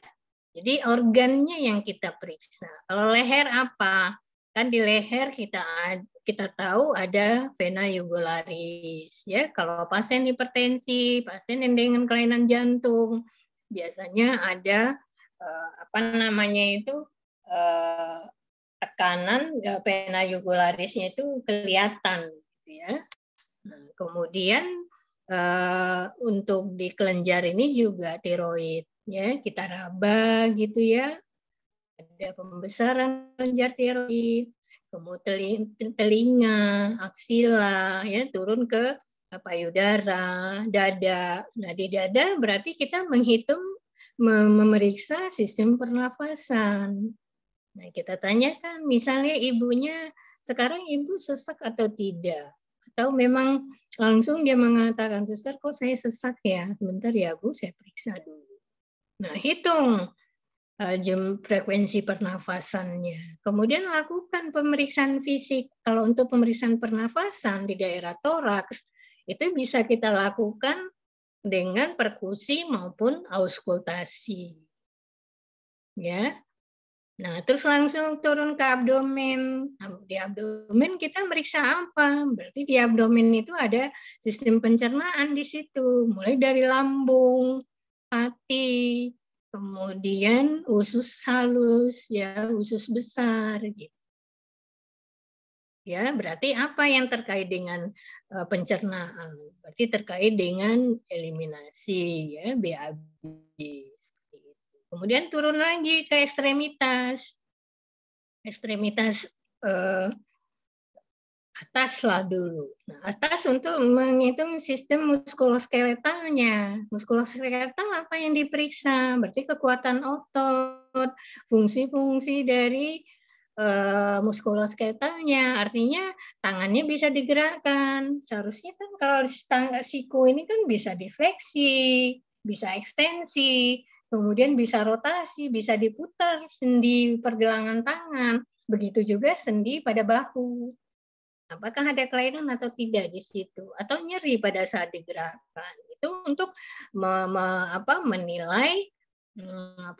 Jadi organnya yang kita periksa. Kalau leher apa? Kan di leher kita tahu ada vena jugularis, ya. Kalau pasien hipertensi, pasien yang dengan kelainan jantung, biasanya ada tekanan vena jugularisnya itu kelihatan, gitu ya. Nah, kemudian untuk di kelenjar ini juga tiroid, ya kita raba gitu ya. Ada pembesaran kelenjar tiroid, kemudian telinga, aksila, ya turun ke payudara, dada. Nah di dada berarti kita menghitung, memeriksa sistem pernafasan. Nah kita tanyakan, misalnya ibunya sekarang ibu sesak atau tidak, atau memang langsung dia mengatakan, suster kok saya sesak ya, bentar ya Bu, saya periksa dulu. Nah hitung frekuensi pernafasannya. Kemudian lakukan pemeriksaan fisik. Kalau untuk pemeriksaan pernafasan di daerah toraks, itu bisa kita lakukan dengan perkusi maupun auskultasi. Ya. Nah, terus langsung turun ke abdomen. Di abdomen kita meriksa apa? Berarti di abdomen itu ada sistem pencernaan di situ, mulai dari lambung, hati, kemudian usus halus, ya usus besar, gitu. Ya, berarti apa yang terkait dengan pencernaan? Berarti terkait dengan eliminasi, ya BAB. Kemudian turun lagi ke ekstremitas. Ekstremitas atas lah dulu. Nah, atas untuk menghitung sistem muskuloskeletalnya. Muskuloskeletal apa yang diperiksa? Berarti kekuatan otot, fungsi-fungsi dari muskuloskeletalnya. Artinya tangannya bisa digerakkan. Seharusnya kan kalau siku ini kan bisa difleksi, bisa ekstensi, kemudian bisa rotasi, bisa diputar sendi pergelangan tangan. Begitu juga sendi pada bahu. Apakah ada kelainan atau tidak di situ? Atau nyeri pada saat digerakkan? Itu untuk menilai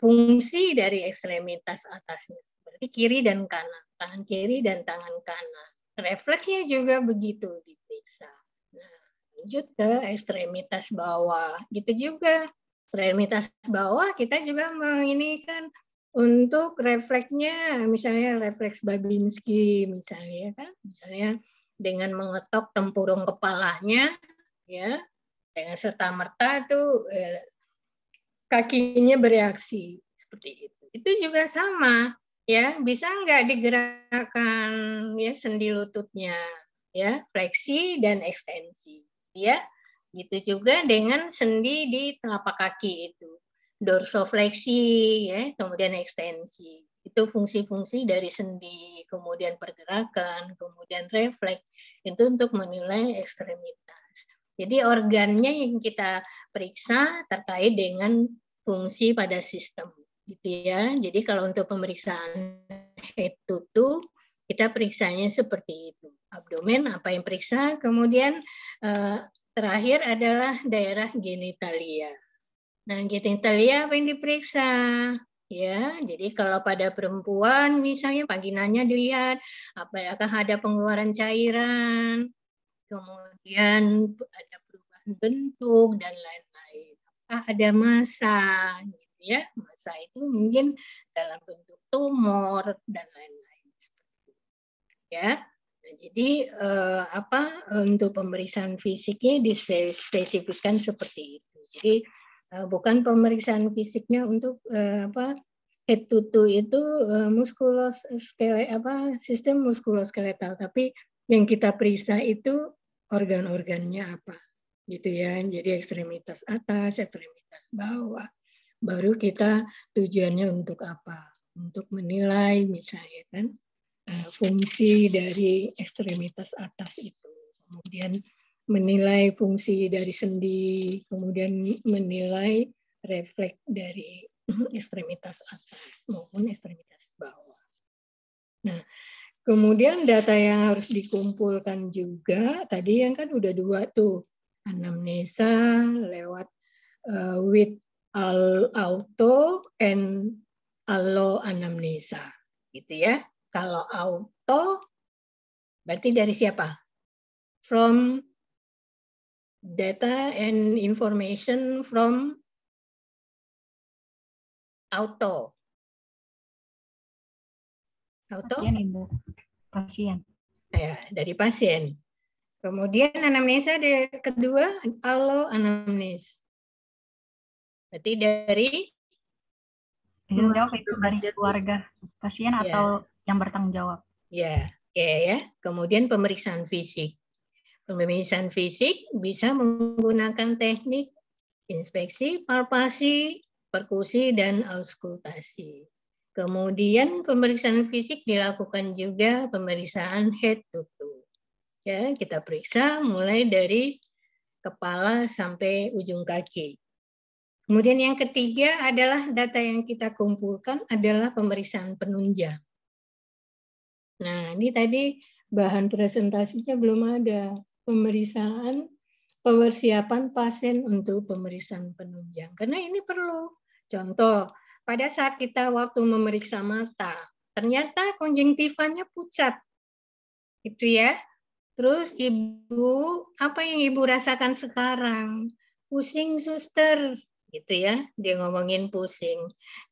fungsi dari ekstremitas atasnya. Berarti kiri dan kanan. Tangan kiri dan tangan kanan. Refleksnya juga begitu diperiksa. Nah, lanjut ke ekstremitas bawah. Gitu juga. Ekstremitas bawah kita juga menginikan untuk refleksnya, misalnya refleks Babinski, misalnya kan, misalnya dengan mengetok tempurung kepalanya, ya, dengan serta merta tuh kakinya bereaksi seperti itu. Itu juga sama, ya, bisa nggak digerakkan ya sendi lututnya, ya, fleksi dan ekstensi, ya, gitu juga dengan sendi di telapak kaki itu. Dorsofleksi, ya, kemudian ekstensi. Itu fungsi-fungsi dari sendi, kemudian pergerakan, kemudian refleks. Itu untuk menilai ekstremitas. Jadi organnya yang kita periksa terkait dengan fungsi pada sistem, gitu ya. Jadi kalau untuk pemeriksaan head to toe, kita periksanya seperti itu. Abdomen apa yang periksa, kemudian terakhir adalah daerah genitalia. Nah, genitalia apa yang diperiksa? Ya, jadi kalau pada perempuan misalnya vaginanya dilihat, apakah ada pengeluaran cairan, kemudian ada perubahan bentuk dan lain-lain. Apakah ada massa, gitu ya? Massa itu mungkin dalam bentuk tumor dan lain-lain. Ya. Nah, jadi untuk pemeriksaan fisiknya dispesifikkan seperti itu. Jadi bukan pemeriksaan fisiknya untuk head to toe itu sistem muskuloskeletal, tapi yang kita periksa itu organ-organnya apa, gitu ya. Jadi ekstremitas atas, ekstremitas bawah. Baru kita tujuannya untuk apa? Untuk menilai misalnya kan fungsi dari ekstremitas atas itu. Kemudian menilai fungsi dari sendi, kemudian menilai refleks dari ekstremitas atas maupun ekstremitas bawah. Nah, kemudian data yang harus dikumpulkan juga, tadi yang kan udah 2 tuh, anamnesa lewat with auto and allo anamnesa, gitu ya. Kalau auto, berarti dari siapa? From data and information from auto.
Pasien, Ibu. Pasien.
Ya, dari pasien. Kemudian anamnesa kedua, allo anamnes. Berarti dari
Izin jawab itu dari keluarga pasien atau yang bertanggung jawab.
Ya, ya. Kemudian pemeriksaan fisik. Pemeriksaan fisik bisa menggunakan teknik inspeksi, palpasi, perkusi, dan auskultasi. Kemudian pemeriksaan fisik dilakukan juga pemeriksaan head to toe. Ya, kita periksa mulai dari kepala sampai ujung kaki. Kemudian yang ketiga adalah data yang kita kumpulkan adalah pemeriksaan penunjang. Nah, ini tadi bahan presentasinya belum ada. Persiapan pasien untuk pemeriksaan penunjang. Karena ini perlu. Contoh, pada saat kita waktu memeriksa mata, ternyata konjungtivanya pucat. Gitu ya. Terus ibu, apa yang ibu rasakan sekarang? Pusing, suster. Gitu ya, dia ngomongin pusing.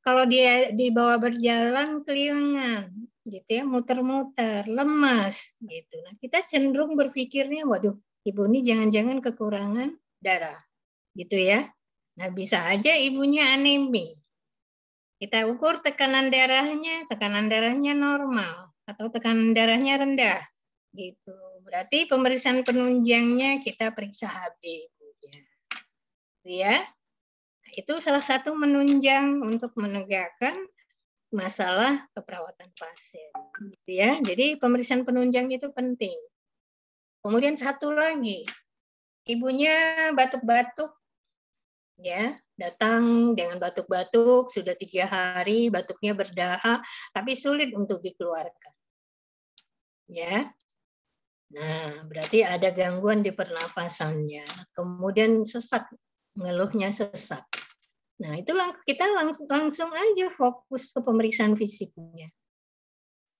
Kalau dia dibawa berjalan keliengan, gitu ya, muter-muter, lemas, gitu. Nah, kita cenderung berpikirnya, waduh, ibu ini jangan-jangan kekurangan darah, gitu ya. Nah, bisa aja ibunya anemi. Kita ukur tekanan darahnya normal atau tekanan darahnya rendah, gitu. Berarti pemeriksaan penunjangnya kita periksa HB, ibunya, ya. Itu salah satu menunjang untuk menegakkan masalah keperawatan pasien, gitu ya. Jadi pemeriksaan penunjang itu penting. Kemudian satu lagi, ibunya batuk-batuk, ya, datang dengan batuk-batuk sudah 3 hari, batuknya berdahak, tapi sulit untuk dikeluarkan, ya. Nah, berarti ada gangguan di pernafasannya. Kemudian sesak, ngeluhnya sesak. Nah, itu kita langsung aja fokus ke pemeriksaan fisiknya.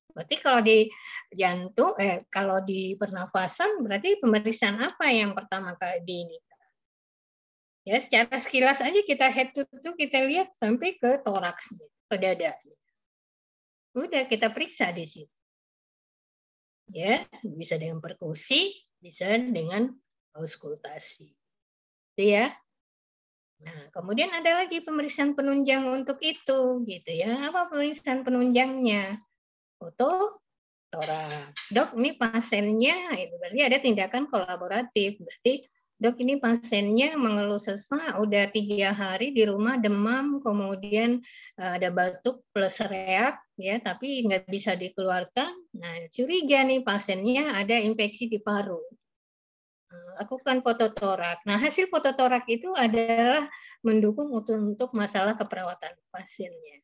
Berarti kalau di jantung, kalau di pernafasan, berarti pemeriksaan apa yang pertama kali ini? Ya, secara sekilas aja kita head to toe, kita lihat sampai ke toraksnya, ke dadanya. Udah kita periksa di situ. Ya, bisa dengan perkusi, bisa dengan auskultasi. Itu ya. Nah, kemudian ada lagi pemeriksaan penunjang untuk itu, gitu ya. Apa pemeriksaan penunjangnya? Foto toraks. Dok, ini pasiennya, itu berarti ada tindakan kolaboratif. Berarti, dok, ini pasiennya mengeluh sesak, udah 3 hari di rumah demam, kemudian ada batuk plus reak, ya, tapi nggak bisa dikeluarkan. Nah, curiga nih pasiennya ada infeksi di paru. Lakukan foto torak. Nah, hasil foto torak itu adalah mendukung untuk masalah keperawatan pasiennya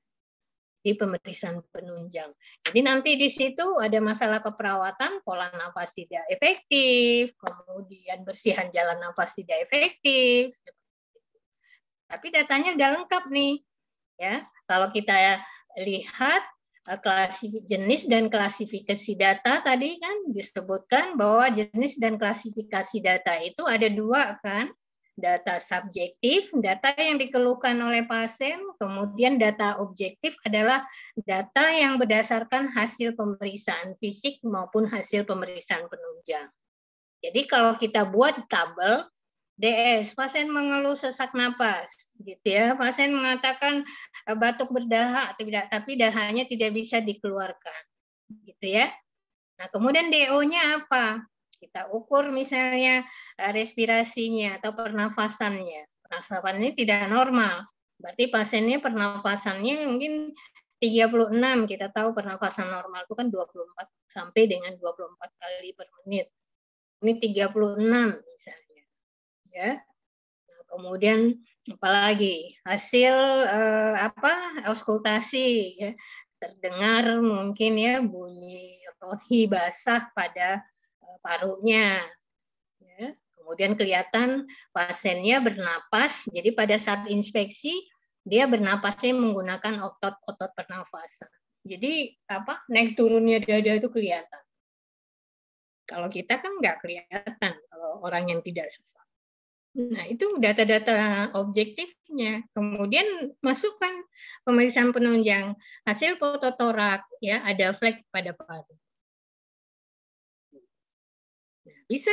di pemeriksaan penunjang. Jadi nanti di situ ada masalah keperawatan, pola nafas tidak efektif, kemudian bersihan jalan nafas tidak efektif. Tapi datanya udah lengkap nih, ya. Kalau kita lihat jenis dan klasifikasi data tadi kan disebutkan bahwa jenis dan klasifikasi data itu ada 2 kan, data subjektif, data yang dikeluhkan oleh pasien, kemudian data objektif adalah data yang berdasarkan hasil pemeriksaan fisik maupun hasil pemeriksaan penunjang. Jadi kalau kita buat tabel DS, pasien mengeluh sesak napas, gitu ya. Pasien mengatakan batuk berdahak, tapi dahaknya tidak bisa dikeluarkan, gitu ya. Nah, kemudian DO-nya apa? Kita ukur misalnya respirasinya atau pernafasannya. Pernafasannya tidak normal, berarti pasiennya pernafasannya mungkin 36, kita tahu pernafasan normal itu kan 24 sampai dengan 24 kali per menit. Ini 36 misalnya. Ya. Nah, kemudian apalagi hasil auskultasi, ya, terdengar mungkin ya bunyi rohi basah pada parunya, ya. Kemudian kelihatan pasiennya bernapas, jadi pada saat inspeksi dia bernapasnya menggunakan otot pernafasan. Jadi naik turunnya dada itu kelihatan. Kalau kita kan nggak kelihatan kalau orang yang tidak sesak. Nah, itu data-data objektifnya. Kemudian masukkan pemeriksaan penunjang, hasil foto torak, ya, ada flek pada paru. Nah, bisa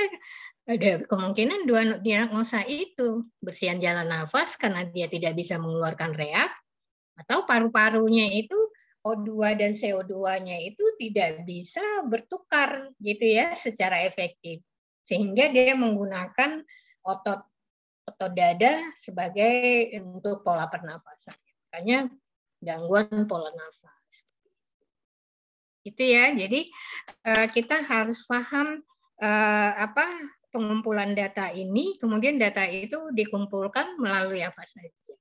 ada kemungkinan 2 diagnosa itu, bersihan jalan nafas karena dia tidak bisa mengeluarkan reak, Atau paru-parunya itu O2 dan CO2-nya itu tidak bisa bertukar gitu ya secara efektif. Sehingga dia menggunakan otot dada sebagai untuk pola pernafasan. Makanya gangguan pola nafas. Itu ya. Jadi kita harus paham pengumpulan data ini, kemudian data itu dikumpulkan melalui apa saja.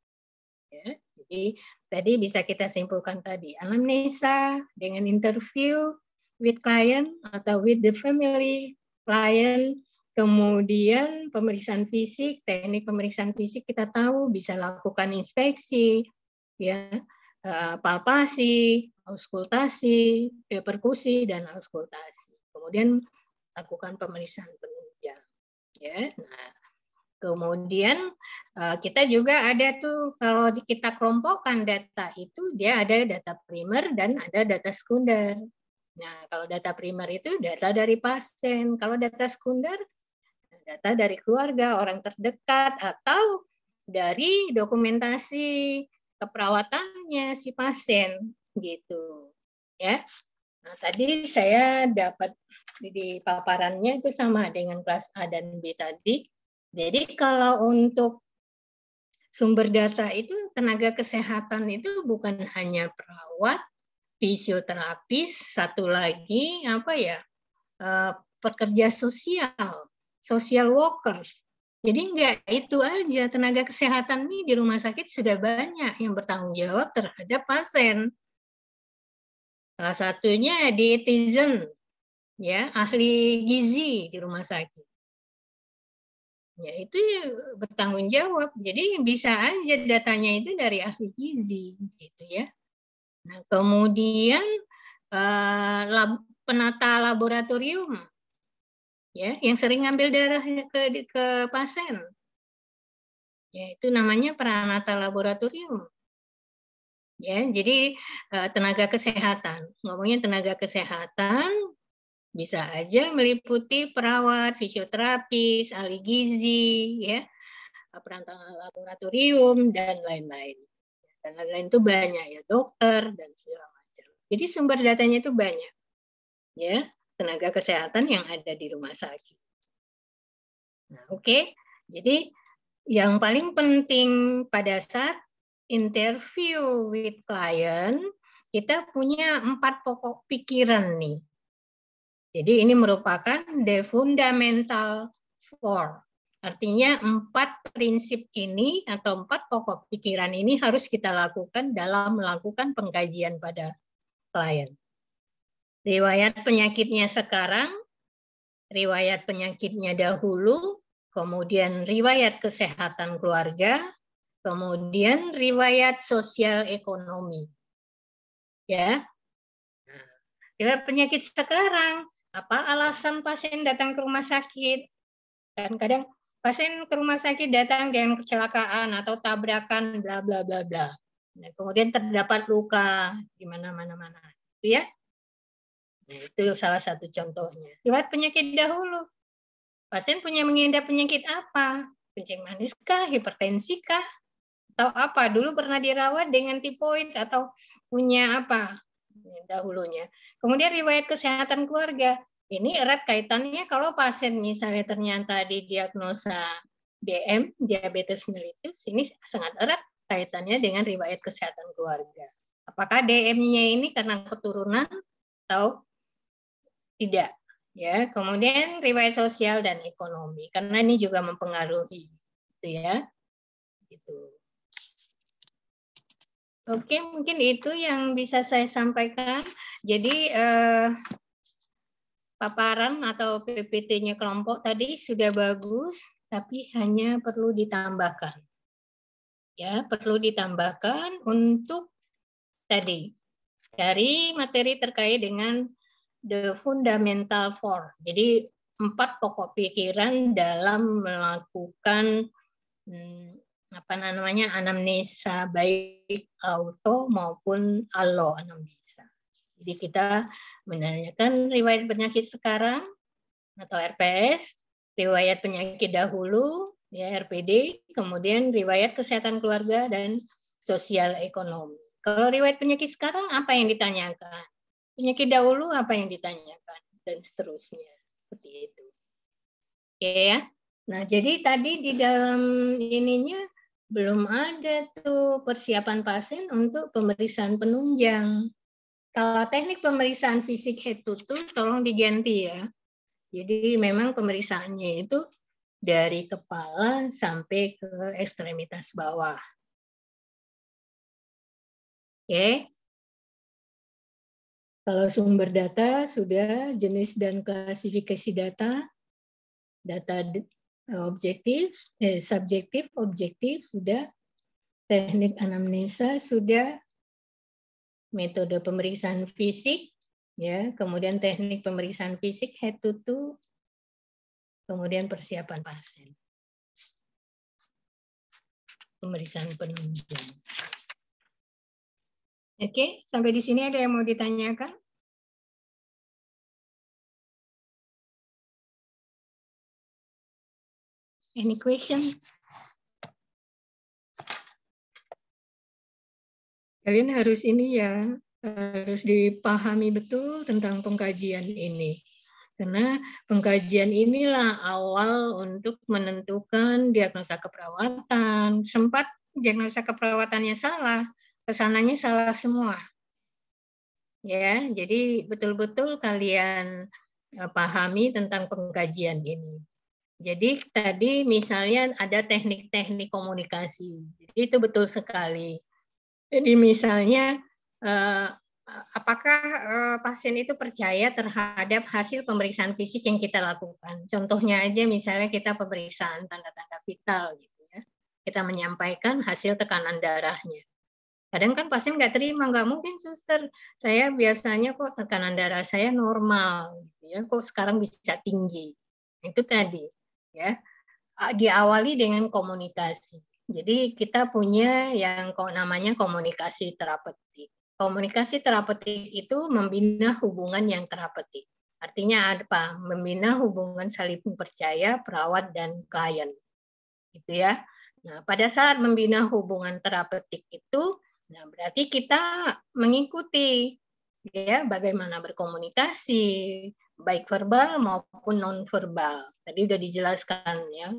Ya. Jadi tadi bisa kita simpulkan tadi, anamnesa dengan interview with client atau with the family client, kemudian pemeriksaan fisik, teknik pemeriksaan fisik kita tahu bisa lakukan inspeksi, ya, palpasi, auskultasi, perkusi dan auskultasi. Kemudian lakukan pemeriksaan penunjang, ya. Nah, kemudian kita juga ada tuh kalau kita kelompokkan data itu dia ada data primer dan ada data sekunder. Nah, kalau data primer itu data dari pasien, kalau data sekunder data dari keluarga, orang terdekat atau dari dokumentasi keperawatannya si pasien gitu. Ya. Nah, tadi saya dapat di paparannya itu sama dengan kelas A dan B tadi. Jadi kalau untuk sumber data itu tenaga kesehatan itu bukan hanya perawat, fisioterapis, satu lagi pekerja sosial, social workers. Jadi enggak itu aja, tenaga kesehatan ini di rumah sakit sudah banyak yang bertanggung jawab terhadap pasien. Salah satunya dietitian, ya, ahli gizi di rumah sakit. Ya itu bertanggung jawab. Jadi bisa aja datanya itu dari ahli gizi gitu ya. Nah, kemudian penata laboratorium ya yang sering ngambil darah ke pasien. Ya itu namanya peranata laboratorium. Ya, jadi tenaga kesehatan. Ngomongnya tenaga kesehatan bisa aja meliputi perawat, fisioterapis, ahli gizi, ya, perantara laboratorium dan lain-lain. Dan lain-lain itu banyak ya, dokter dan segala macam. Jadi sumber datanya itu banyak, ya, tenaga kesehatan yang ada di rumah sakit. Nah, oke. Jadi yang paling penting pada saat interview with client, kita punya 4 pokok pikiran nih. Jadi ini merupakan the fundamental 4. Artinya 4 prinsip ini atau 4 pokok pikiran ini harus kita lakukan dalam melakukan pengkajian pada klien. Riwayat penyakitnya sekarang, riwayat penyakitnya dahulu, kemudian riwayat kesehatan keluarga, kemudian riwayat sosial ekonomi. Ya. Nah, riwayat penyakit sekarang, apa alasan pasien datang ke rumah sakit? Dan kadang pasien ke rumah sakit datang dengan kecelakaan atau tabrakan bla bla bla bla. Nah, kemudian terdapat luka di mana-mana, ya. Nah, itu salah satu contohnya. Riwayat penyakit dahulu. Pasien punya mengidap penyakit apa? Kencing manis kah, hipertensi kah? Atau apa? Dulu pernah dirawat dengan tipoid atau punya apa dahulunya. Kemudian riwayat kesehatan keluarga. Ini erat kaitannya kalau pasien misalnya ternyata didiagnosa DM, diabetes mellitus, ini sangat erat kaitannya dengan riwayat kesehatan keluarga. Apakah DM-nya ini karena keturunan atau tidak? Ya, kemudian riwayat sosial dan ekonomi karena ini juga mempengaruhi, gitu ya. Gitu. Oke, mungkin itu yang bisa saya sampaikan. Jadi paparan atau PPT-nya kelompok tadi sudah bagus, tapi hanya perlu ditambahkan. Ya, perlu ditambahkan untuk tadi dari materi terkait dengan the fundamental 4. Jadi 4 pokok pikiran dalam melakukan anamnesa baik auto maupun allo anamnesa. Jadi kita menanyakan riwayat penyakit sekarang atau RPS, riwayat penyakit dahulu ya RPD, kemudian riwayat kesehatan keluarga dan sosial ekonomi. Kalau riwayat penyakit sekarang apa yang ditanyakan? Penyakit dahulu apa yang ditanyakan? Dan seterusnya. Seperti itu. Oke ya. Nah, jadi tadi di dalam ininya belum ada tuh persiapan pasien untuk pemeriksaan penunjang. Kalau teknik pemeriksaan fisik head to toe tolong diganti ya. Jadi memang pemeriksaannya itu dari kepala sampai ke ekstremitas bawah. Oke. Kalau sumber data sudah jenis dan klasifikasi data, data objektif, subjektif, objektif sudah, teknik anamnesa sudah, metode pemeriksaan fisik, ya, kemudian teknik pemeriksaan fisik head to toe, kemudian persiapan pasien, pemeriksaan penunjang. Oke, sampai di sini ada yang mau ditanyakan? Any question? Kalian harus ini ya, harus dipahami betul tentang pengkajian ini. Karena pengkajian inilah awal untuk menentukan diagnosa keperawatan. Sempat diagnosa keperawatannya salah, kesananya salah semua. Ya, jadi betul-betul kalian pahami tentang pengkajian ini. Jadi tadi misalnya ada teknik-teknik komunikasi, itu betul sekali. Jadi misalnya apakah pasien itu percaya terhadap hasil pemeriksaan fisik yang kita lakukan? Contohnya aja misalnya kita pemeriksaan tanda-tanda vital gitu ya. Kita menyampaikan hasil tekanan darahnya. Kadang kan pasien nggak terima, nggak mungkin suster, saya biasanya kok tekanan darah saya normal, gitu ya, kok sekarang bisa tinggi. Itu tadi, ya, diawali dengan komunikasi. Jadi kita punya yang namanya komunikasi terapeutik. Komunikasi terapeutik itu membina hubungan yang terapeutik. Artinya apa? Membina hubungan saling percaya perawat dan klien, gitu ya. Nah, pada saat membina hubungan terapeutik itu, nah berarti kita mengikuti ya bagaimana berkomunikasi, baik verbal maupun non verbal. Tadi sudah dijelaskan ya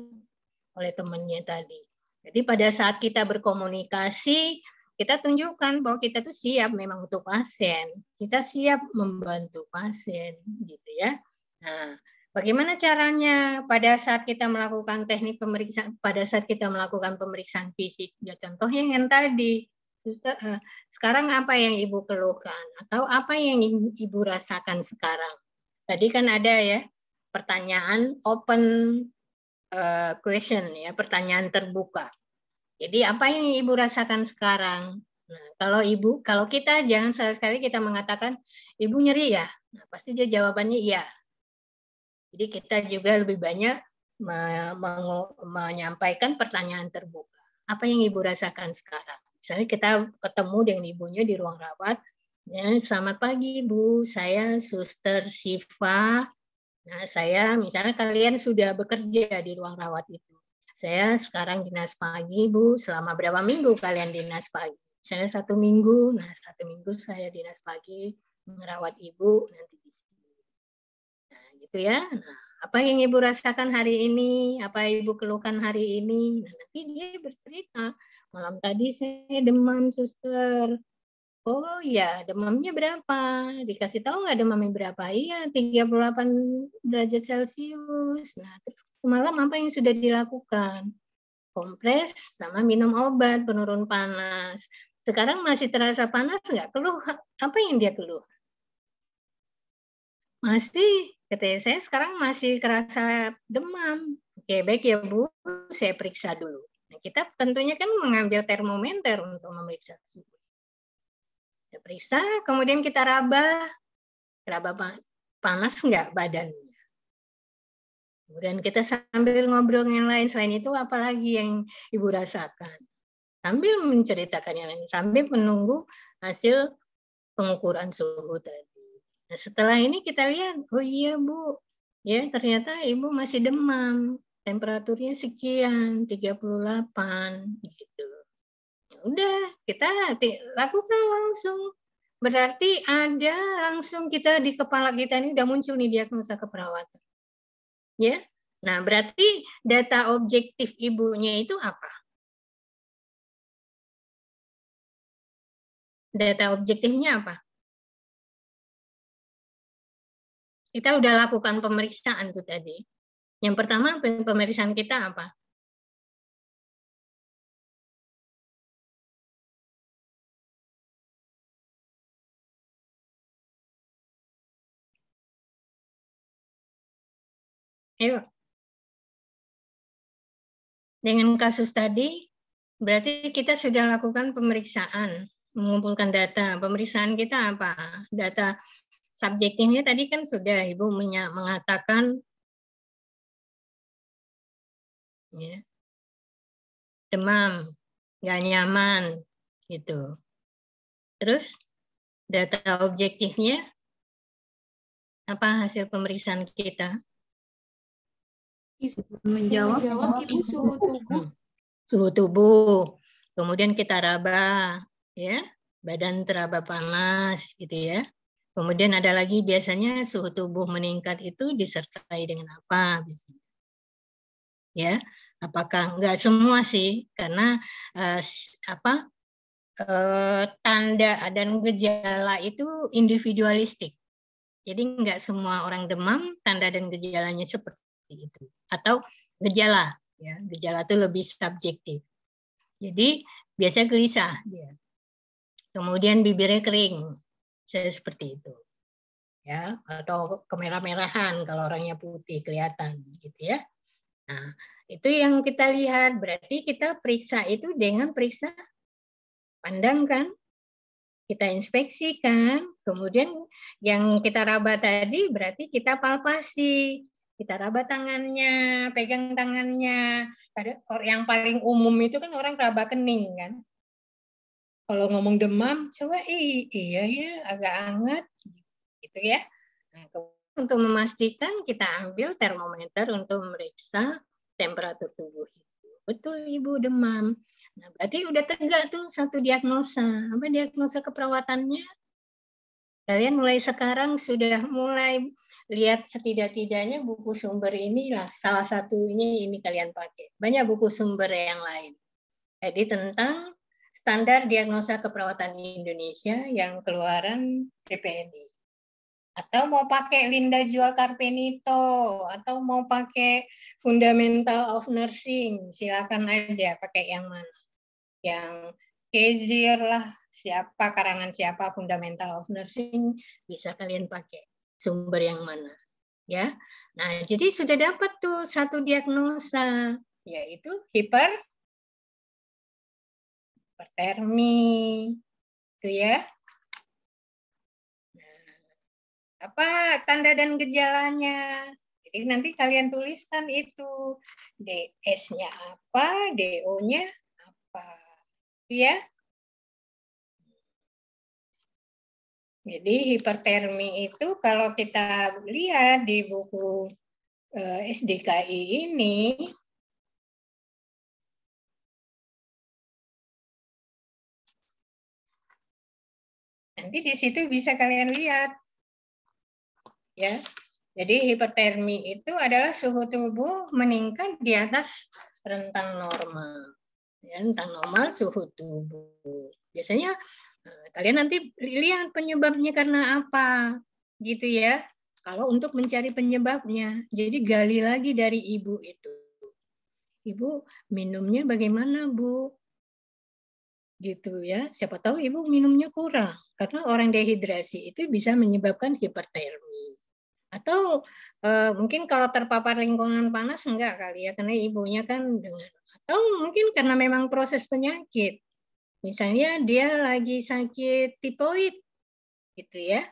oleh temannya tadi. Jadi pada saat kita berkomunikasi, kita tunjukkan bahwa kita tuh siap memang untuk pasien. Kita siap membantu pasien gitu ya. Nah, bagaimana caranya pada saat kita melakukan teknik pemeriksaan, pada saat kita melakukan pemeriksaan fisik? Ya contohnya yang tadi. Sekarang apa yang Ibu keluhkan? Atau apa yang Ibu rasakan sekarang? Tadi kan ada ya pertanyaan open question ya, pertanyaan terbuka. Jadi apa yang Ibu rasakan sekarang? Nah, kalau kita jangan sekali-sekali kita mengatakan Ibu nyeri ya, nah, pasti dia jawabannya iya. Jadi kita juga lebih banyak menyampaikan pertanyaan terbuka. Apa yang Ibu rasakan sekarang? Misalnya kita ketemu dengan ibunya di ruang rawat, ya, selamat pagi Bu, saya Suster Siva. Nah, saya misalnya kalian sudah bekerja di ruang rawat itu. Saya sekarang dinas pagi, Bu. Selama berapa minggu kalian dinas pagi? Misalnya 1 minggu. Nah, 1 minggu saya dinas pagi merawat Ibu nanti di sini. Nah, gitu ya. Nah, apa yang Ibu rasakan hari ini? Apa Ibu keluhkan hari ini? Nah, nanti dia bercerita. Malam tadi saya demam, suster. Oh iya, demamnya berapa? Dikasih tahu nggak demamnya berapa? Iya, 38 derajat Celcius. Nah, terus semalam apa yang sudah dilakukan? Kompres sama minum obat penurun panas. Sekarang masih terasa panas nggak? Keluh, apa yang dia keluh? Masih, katanya saya sekarang masih kerasa demam. Oke, baik ya Bu, saya periksa dulu. Nah, kita tentunya kan mengambil termometer untuk memeriksa suhu. Kita periksa, kemudian kita raba panas nggak badannya. Kemudian kita sambil ngobrol yang lain, selain itu apalagi yang Ibu rasakan. Sambil menceritakan yang lain, sambil menunggu hasil pengukuran suhu tadi. Nah, setelah ini kita lihat, oh iya Bu, ya ternyata Ibu masih demam. Temperaturnya sekian, 38 gitu. udah kita lakukan langsung. Berarti ada langsung kita di kepala kita ini udah muncul nih diagnosa keperawatan. Ya. Nah, berarti data objektif ibunya itu apa? Data objektifnya apa? Kita udah lakukan pemeriksaan tuh tadi. Yang pertama pemeriksaan kita apa? Ayo. Dengan kasus tadi, berarti kita sudah lakukan pemeriksaan, mengumpulkan data. Pemeriksaan kita apa? Data subjektifnya tadi kan sudah Ibu mengatakan ya, demam, nggak nyaman, gitu. Terus data objektifnya apa hasil pemeriksaan kita?
Menjawab
Ibu suhu tubuh.
Suhu tubuh. Kemudian kita raba, ya, badan teraba panas, gitu ya. Kemudian ada lagi biasanya suhu tubuh meningkat itu disertai dengan apa? Ya, apakah enggak semua sih? Karena tanda dan gejala itu individualistik. Jadi enggak semua orang demam tanda dan gejalanya seperti itu. Atau gejala, ya, gejala itu lebih subjektif. Jadi biasanya gelisah dia. Kemudian bibirnya kering, seperti itu. Ya, atau kemerah-merahan kalau orangnya putih kelihatan gitu ya. Nah, itu yang kita lihat, berarti kita periksa itu dengan periksa pandang kan? Kita inspeksi kan? Kemudian yang kita raba tadi berarti kita palpasi. Kita raba tangannya, pegang tangannya. Yang paling umum itu kan orang raba kening kan. Kalau ngomong demam, coba iya ya agak hangat gitu ya. Nah, untuk memastikan kita ambil termometer untuk memeriksa temperatur tubuh itu. Betul Ibu demam. Nah, berarti udah tegak tuh satu diagnosa. Apa diagnosa keperawatannya? Kalian mulai sekarang sudah mulai lihat setidak-tidaknya buku sumber inilah salah satunya ini kalian pakai. Banyak buku sumber yang lain. Jadi tentang standar diagnosa keperawatan Indonesia yang keluaran PPNI. Atau mau pakai Linda Jual Carpenito, atau mau pakai Fundamental of Nursing, silakan aja pakai yang mana. Yang Kezir lah, siapa karangan siapa Fundamental of Nursing bisa kalian pakai. Sumber yang mana, ya. Nah, jadi sudah dapat tuh satu diagnosa, yaitu hipertermi, itu ya. Nah, apa tanda dan gejalanya? Jadi nanti kalian tuliskan itu, DS-nya apa, DO-nya apa, ya. Jadi hipertermi itu kalau kita lihat di buku SDKI ini, nanti di situ bisa kalian lihat, ya. Jadi hipertermi itu adalah suhu tubuh meningkat di atas rentang normal, ya, rentang normal suhu tubuh. Biasanya kalian nanti lihat penyebabnya karena apa, gitu ya. Kalau untuk mencari penyebabnya, jadi gali lagi dari ibu itu. Ibu minumnya bagaimana, Bu? Gitu ya. Siapa tahu ibu minumnya kurang, karena orang dehidrasi itu bisa menyebabkan hipertermi. Atau mungkin kalau terpapar lingkungan panas enggak kali ya, karena ibunya kan dengan, atau mungkin karena memang proses penyakit. Misalnya dia lagi sakit tipoid, gitu ya.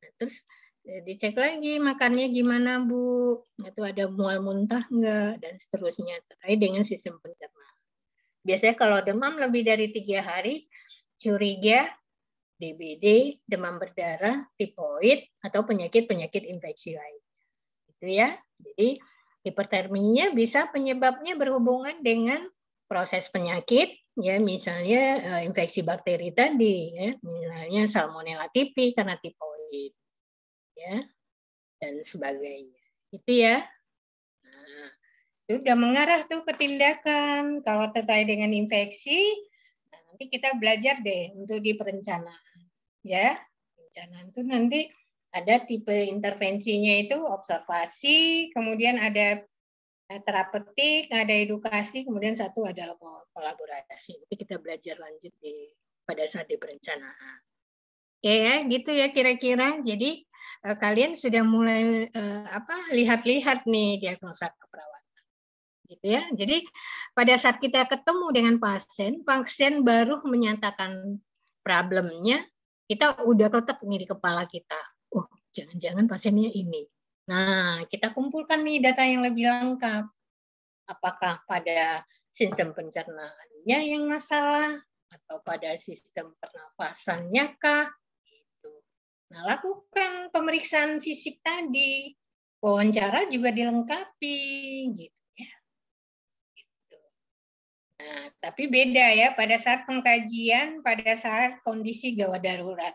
Nah, terus dicek lagi makannya gimana Bu, itu ada mual muntah enggak, dan seterusnya terkait dengan sistem pencernaan. Biasanya kalau demam lebih dari 3 hari, curiga DBD, demam berdarah, tipoid, atau penyakit-penyakit infeksi lain. Gitu ya. Jadi hiperterminya bisa penyebabnya berhubungan dengan proses penyakit, ya misalnya infeksi bakteri tadi, ya, misalnya Salmonella typhi karena tipoid, ya, dan sebagainya. Itu ya. Nah, itu udah mengarah tuh ke tindakan. Kalau terkait dengan infeksi, nah, nanti kita belajar deh untuk di perencanaan, ya. Perencanaan itu nanti ada tipe intervensinya itu observasi, kemudian ada terapeutik, ada edukasi, kemudian satu adalah kolaborasi. Itu kita belajar lanjut pada saat di perencanaan. Ya, gitu ya kira-kira. Jadi kalian sudah mulai lihat-lihat nih diagnosa keperawatan. Gitu ya. Jadi pada saat kita ketemu dengan pasien baru menyatakan problemnya, kita udah tetap nih di kepala kita. Oh, jangan-jangan pasiennya ini. Nah, kita kumpulkan nih data yang lebih lengkap. Apakah pada sistem pencernaannya yang masalah atau pada sistem pernafasannya kah? Gitu. Nah, lakukan pemeriksaan fisik tadi. Wawancara juga dilengkapi gitu ya. Gitu. Nah, tapi beda ya pada saat pengkajian, pada saat kondisi gawat darurat.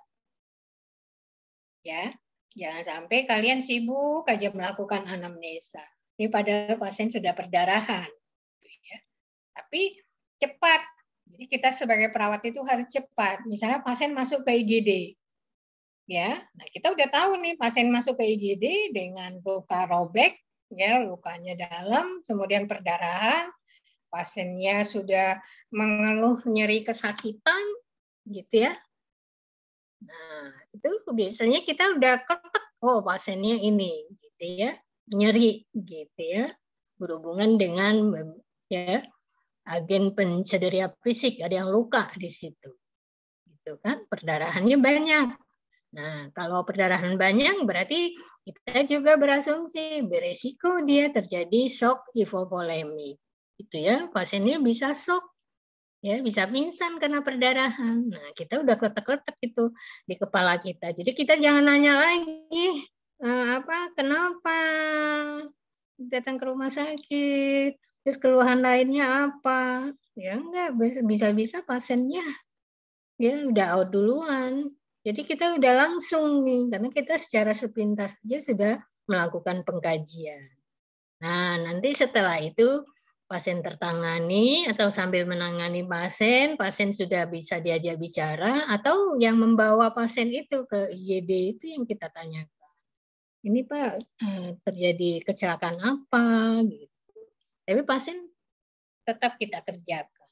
Ya, jangan sampai kalian sibuk aja melakukan anamnesa. Ini padahal pasien sudah perdarahan. Ya. Tapi cepat. Jadi kita sebagai perawat itu harus cepat. Misalnya pasien masuk ke IGD. Ya, nah kita udah tahu nih pasien masuk ke IGD dengan luka robek, ya, lukanya dalam, kemudian perdarahan, pasiennya sudah mengeluh nyeri kesakitan, gitu ya. Nah, itu biasanya kita udah ketek, oh pasiennya ini, gitu ya, nyeri, gitu ya, berhubungan dengan ya agen pencedera fisik, ada yang luka di situ, gitu kan, perdarahannya banyak. Nah, kalau perdarahan banyak berarti kita juga berasumsi beresiko dia terjadi shock hipovolemik, gitu ya, pasiennya bisa shock. Ya, bisa pingsan karena perdarahan. Nah, kita udah kletek-kletek itu di kepala kita. Jadi kita jangan nanya lagi kenapa datang ke rumah sakit, terus keluhan lainnya apa? Ya enggak, bisa-bisa pasiennya ya udah out duluan. Jadi kita udah langsung nih, karena kita secara sepintas saja sudah melakukan pengkajian. Nah, nanti setelah itu pasien tertangani atau sambil menangani pasien sudah bisa diajak bicara, atau yang membawa pasien itu ke IGD itu yang kita tanyakan. Ini Pak, terjadi kecelakaan apa? Gitu. Tapi pasien tetap kita kerjakan.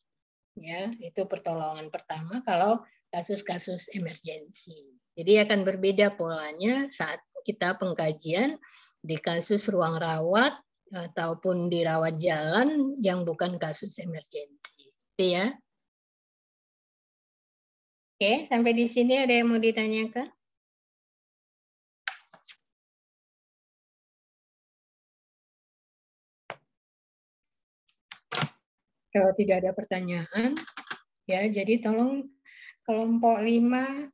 Ya, itu pertolongan pertama kalau kasus-kasus emergensi. Jadi akan berbeda polanya saat kita pengkajian di kasus ruang rawat ataupun dirawat jalan yang bukan kasus emergensi. Itu ya. Oke, sampai di sini ada yang mau ditanyakan? Kalau tidak ada pertanyaan, ya jadi tolong kelompok 5,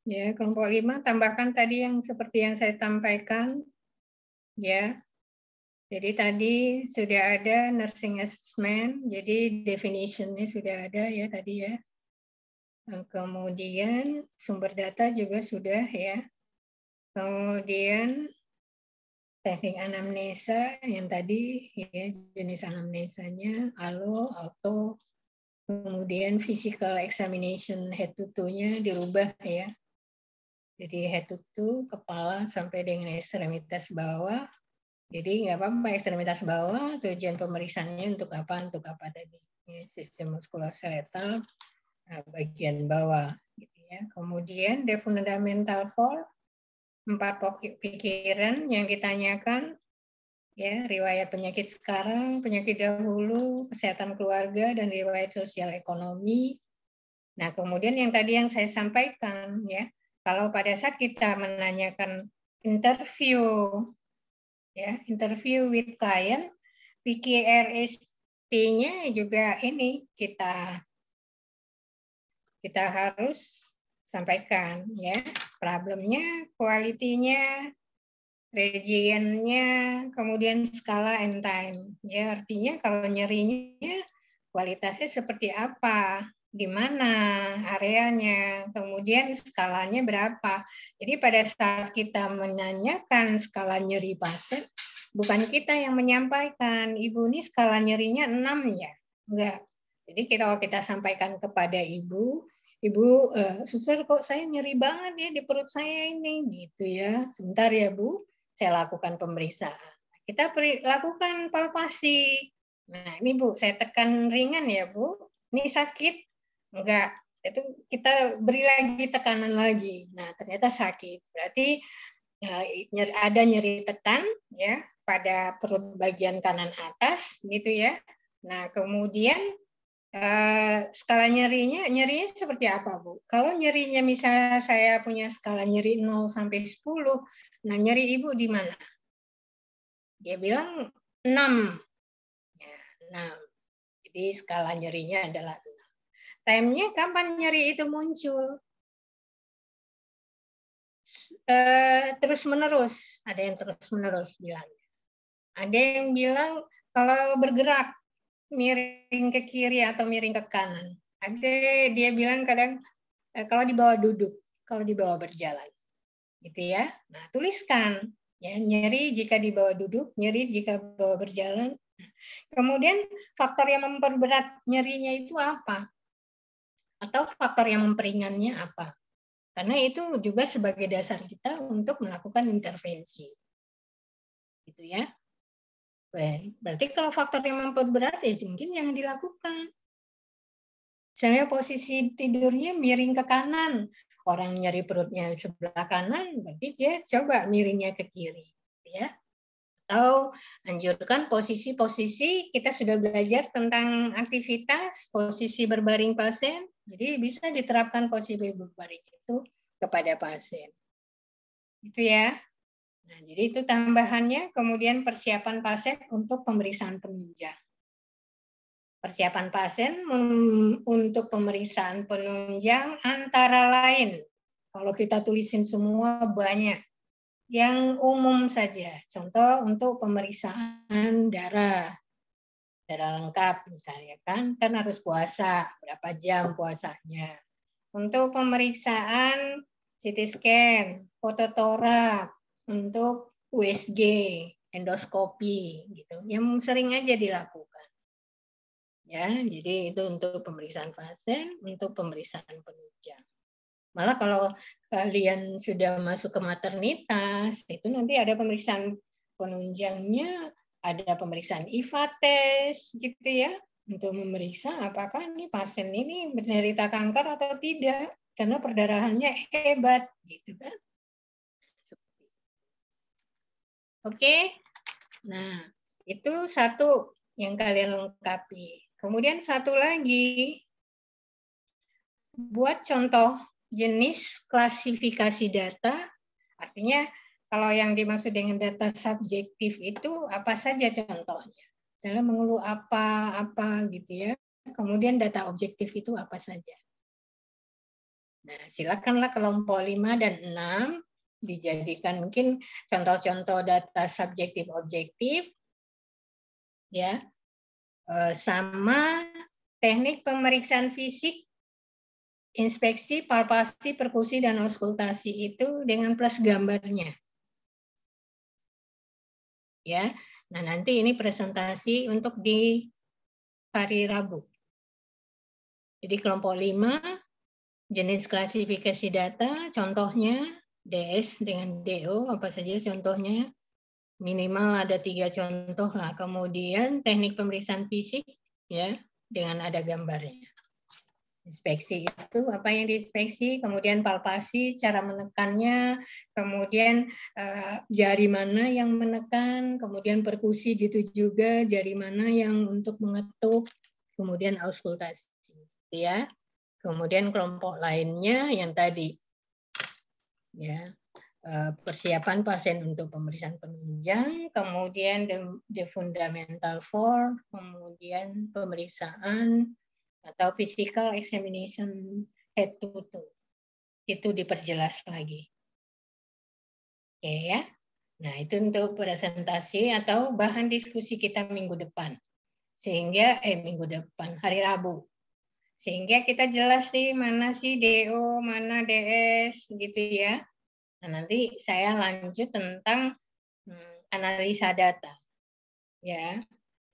ya kelompok 5 tambahkan tadi yang seperti yang saya sampaikan, ya. Jadi tadi sudah ada nursing assessment, jadi definition-nya sudah ada ya tadi ya. Kemudian sumber data juga sudah ya. Kemudian teknik anamnesa yang tadi ya, jenis anamnesanya alo, auto. Kemudian physical examination head to toe-nya dirubah ya. Jadi head to toe, kepala sampai dengan ekstremitas bawah. Jadi nggak apa-apa ekstremitas bawah, tujuan pemeriksaannya untuk apa tadi. Ya, sistem muskuloskeletal bagian bawah. Gitu ya. Kemudian the fundamental for 4 pikiran yang ditanyakan, ya riwayat penyakit sekarang, penyakit dahulu, kesehatan keluarga, dan riwayat sosial ekonomi. Nah, kemudian yang tadi yang saya sampaikan, ya, kalau pada saat kita menanyakan interview, ya, interview with client, PKRST-nya juga ini kita harus sampaikan, ya, problemnya, kualitinya, regionnya, kemudian skala and time. Ya, artinya kalau nyerinya kualitasnya seperti apa, di mana areanya, kemudian skalanya berapa. Jadi pada saat kita menanyakan skala nyeri pasien, bukan kita yang menyampaikan, Ibu ini skala nyerinya 6 ya? Enggak. Jadi kalau kita sampaikan kepada Ibu, suster kok saya nyeri banget ya di perut saya ini, gitu ya. Sebentar ya Bu, saya lakukan pemeriksaan. Kita lakukan palpasi. Nah ini Bu, saya tekan ringan ya Bu, ini sakit? Enggak, itu kita beri lagi tekanan lagi. Nah ternyata sakit, berarti ada nyeri tekan ya pada perut bagian kanan atas gitu ya. Nah kemudian skala nyerinya seperti apa Bu? Kalau nyerinya misalnya saya punya skala nyeri 0 sampai 10, nah nyeri Ibu di mana? Dia bilang 6. Ya, 6. Jadi skala nyerinya adalah 6. Time-nya kapan nyeri itu muncul? Terus-menerus. Ada yang terus-menerus bilang. Ada yang bilang kalau bergerak, miring ke kiri atau miring ke kanan. Ada dia bilang kadang kalau dibawa duduk, kalau dibawa berjalan. Gitu ya. Nah, tuliskan. Ya, nyeri jika dibawa duduk, nyeri jika dibawa berjalan. Kemudian faktor yang memperberat nyerinya itu apa? Atau faktor yang memperingannya apa? Karena itu juga sebagai dasar kita untuk melakukan intervensi. Gitu ya. Berarti kalau faktor yang memperberat ya mungkin yang dilakukan. Misalnya posisi tidurnya miring ke kanan. Orang nyari perutnya sebelah kanan, berarti dia coba miringnya ke kiri. Ya. Atau anjurkan posisi-posisi, kita sudah belajar tentang aktivitas, posisi berbaring pasien. Jadi bisa diterapkan posisi berbaring itu kepada pasien. Itu ya. Nah, jadi itu tambahannya, kemudian persiapan pasien untuk pemeriksaan penunjang. Persiapan pasien untuk pemeriksaan penunjang antara lain, kalau kita tulisin semua banyak, yang umum saja. Contoh untuk pemeriksaan darah lengkap misalnya kan harus puasa, berapa jam puasanya. Untuk pemeriksaan CT scan, foto toraks, untuk USG, endoskopi gitu. Yang sering aja dilakukan. Ya, jadi itu untuk pemeriksaan pasien, untuk pemeriksaan penunjang. Malah kalau kalian sudah masuk ke maternitas, itu nanti ada pemeriksaan penunjangnya, ada pemeriksaan IVA test gitu ya, untuk memeriksa apakah nih pasien ini menderita kanker atau tidak, karena perdarahannya hebat gitu kan. Oke, nah itu satu yang kalian lengkapi. Kemudian satu lagi, buat contoh jenis klasifikasi data, artinya kalau yang dimaksud dengan data subjektif itu apa saja contohnya? Misalnya mengeluh apa gitu ya. Kemudian data objektif itu apa saja? Nah, silakanlah kelompok 5 dan 6 dijadikan mungkin contoh-contoh data subjektif objektif ya. Sama teknik pemeriksaan fisik, inspeksi, palpasi, perkusi, dan auskultasi itu dengan plus gambarnya. Ya, nah nanti ini presentasi untuk di hari Rabu. Jadi kelompok 5, jenis klasifikasi data, contohnya DS dengan DO, apa saja contohnya. Minimal ada 3 contoh lah. Kemudian teknik pemeriksaan fisik, ya, dengan ada gambarnya. Inspeksi itu apa yang diinspeksi, kemudian palpasi, cara menekannya, kemudian jari mana yang menekan, kemudian perkusi gitu juga, jari mana yang untuk mengetuk, kemudian auskultasi, ya. Kemudian kelompok lainnya yang tadi, ya, persiapan pasien untuk pemeriksaan penunjang, kemudian the fundamental for, kemudian pemeriksaan atau physical examination head to toe. Itu diperjelas lagi. Oke ya. Nah, itu untuk presentasi atau bahan diskusi kita minggu depan. Sehingga, minggu depan, hari Rabu. Sehingga kita jelas sih mana sih DO, mana DS, gitu ya. Nah, nanti saya lanjut tentang analisa data. Ya,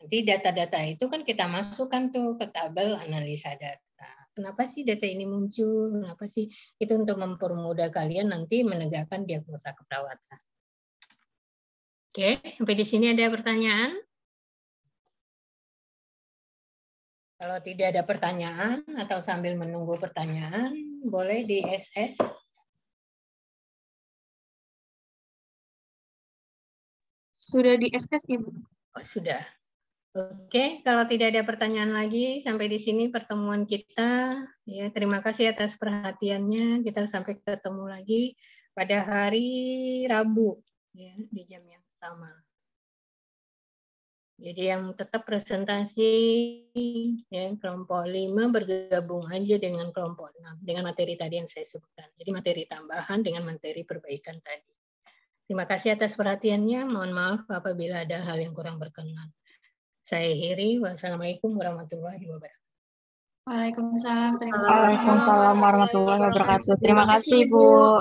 nanti data-data itu kan kita masukkan tuh ke tabel analisa data. Kenapa sih data ini muncul? Kenapa sih? Itu untuk mempermudah kalian nanti menegakkan diagnosa keperawatan. Oke, sampai di sini ada pertanyaan? Kalau tidak ada pertanyaan atau sambil menunggu pertanyaan, boleh di SS.
Sudah di SS, Ibu.
Oh, sudah. Oke, kalau tidak ada pertanyaan lagi, sampai di sini pertemuan kita. Ya, terima kasih atas perhatiannya. Kita sampai ketemu lagi pada hari Rabu, ya, di jam yang sama. Jadi yang tetap presentasi, ya, kelompok 5 bergabung aja dengan kelompok 6, dengan materi tadi yang saya sebutkan. Jadi materi tambahan dengan materi perbaikan tadi. Terima kasih atas perhatiannya. Mohon maaf apabila ada hal yang kurang berkenan. Saya akhiri. Wassalamualaikum warahmatullahi wabarakatuh.
Waalaikumsalam.
Waalaikumsalam warahmatullahi wabarakatuh. Terima kasih, Bu.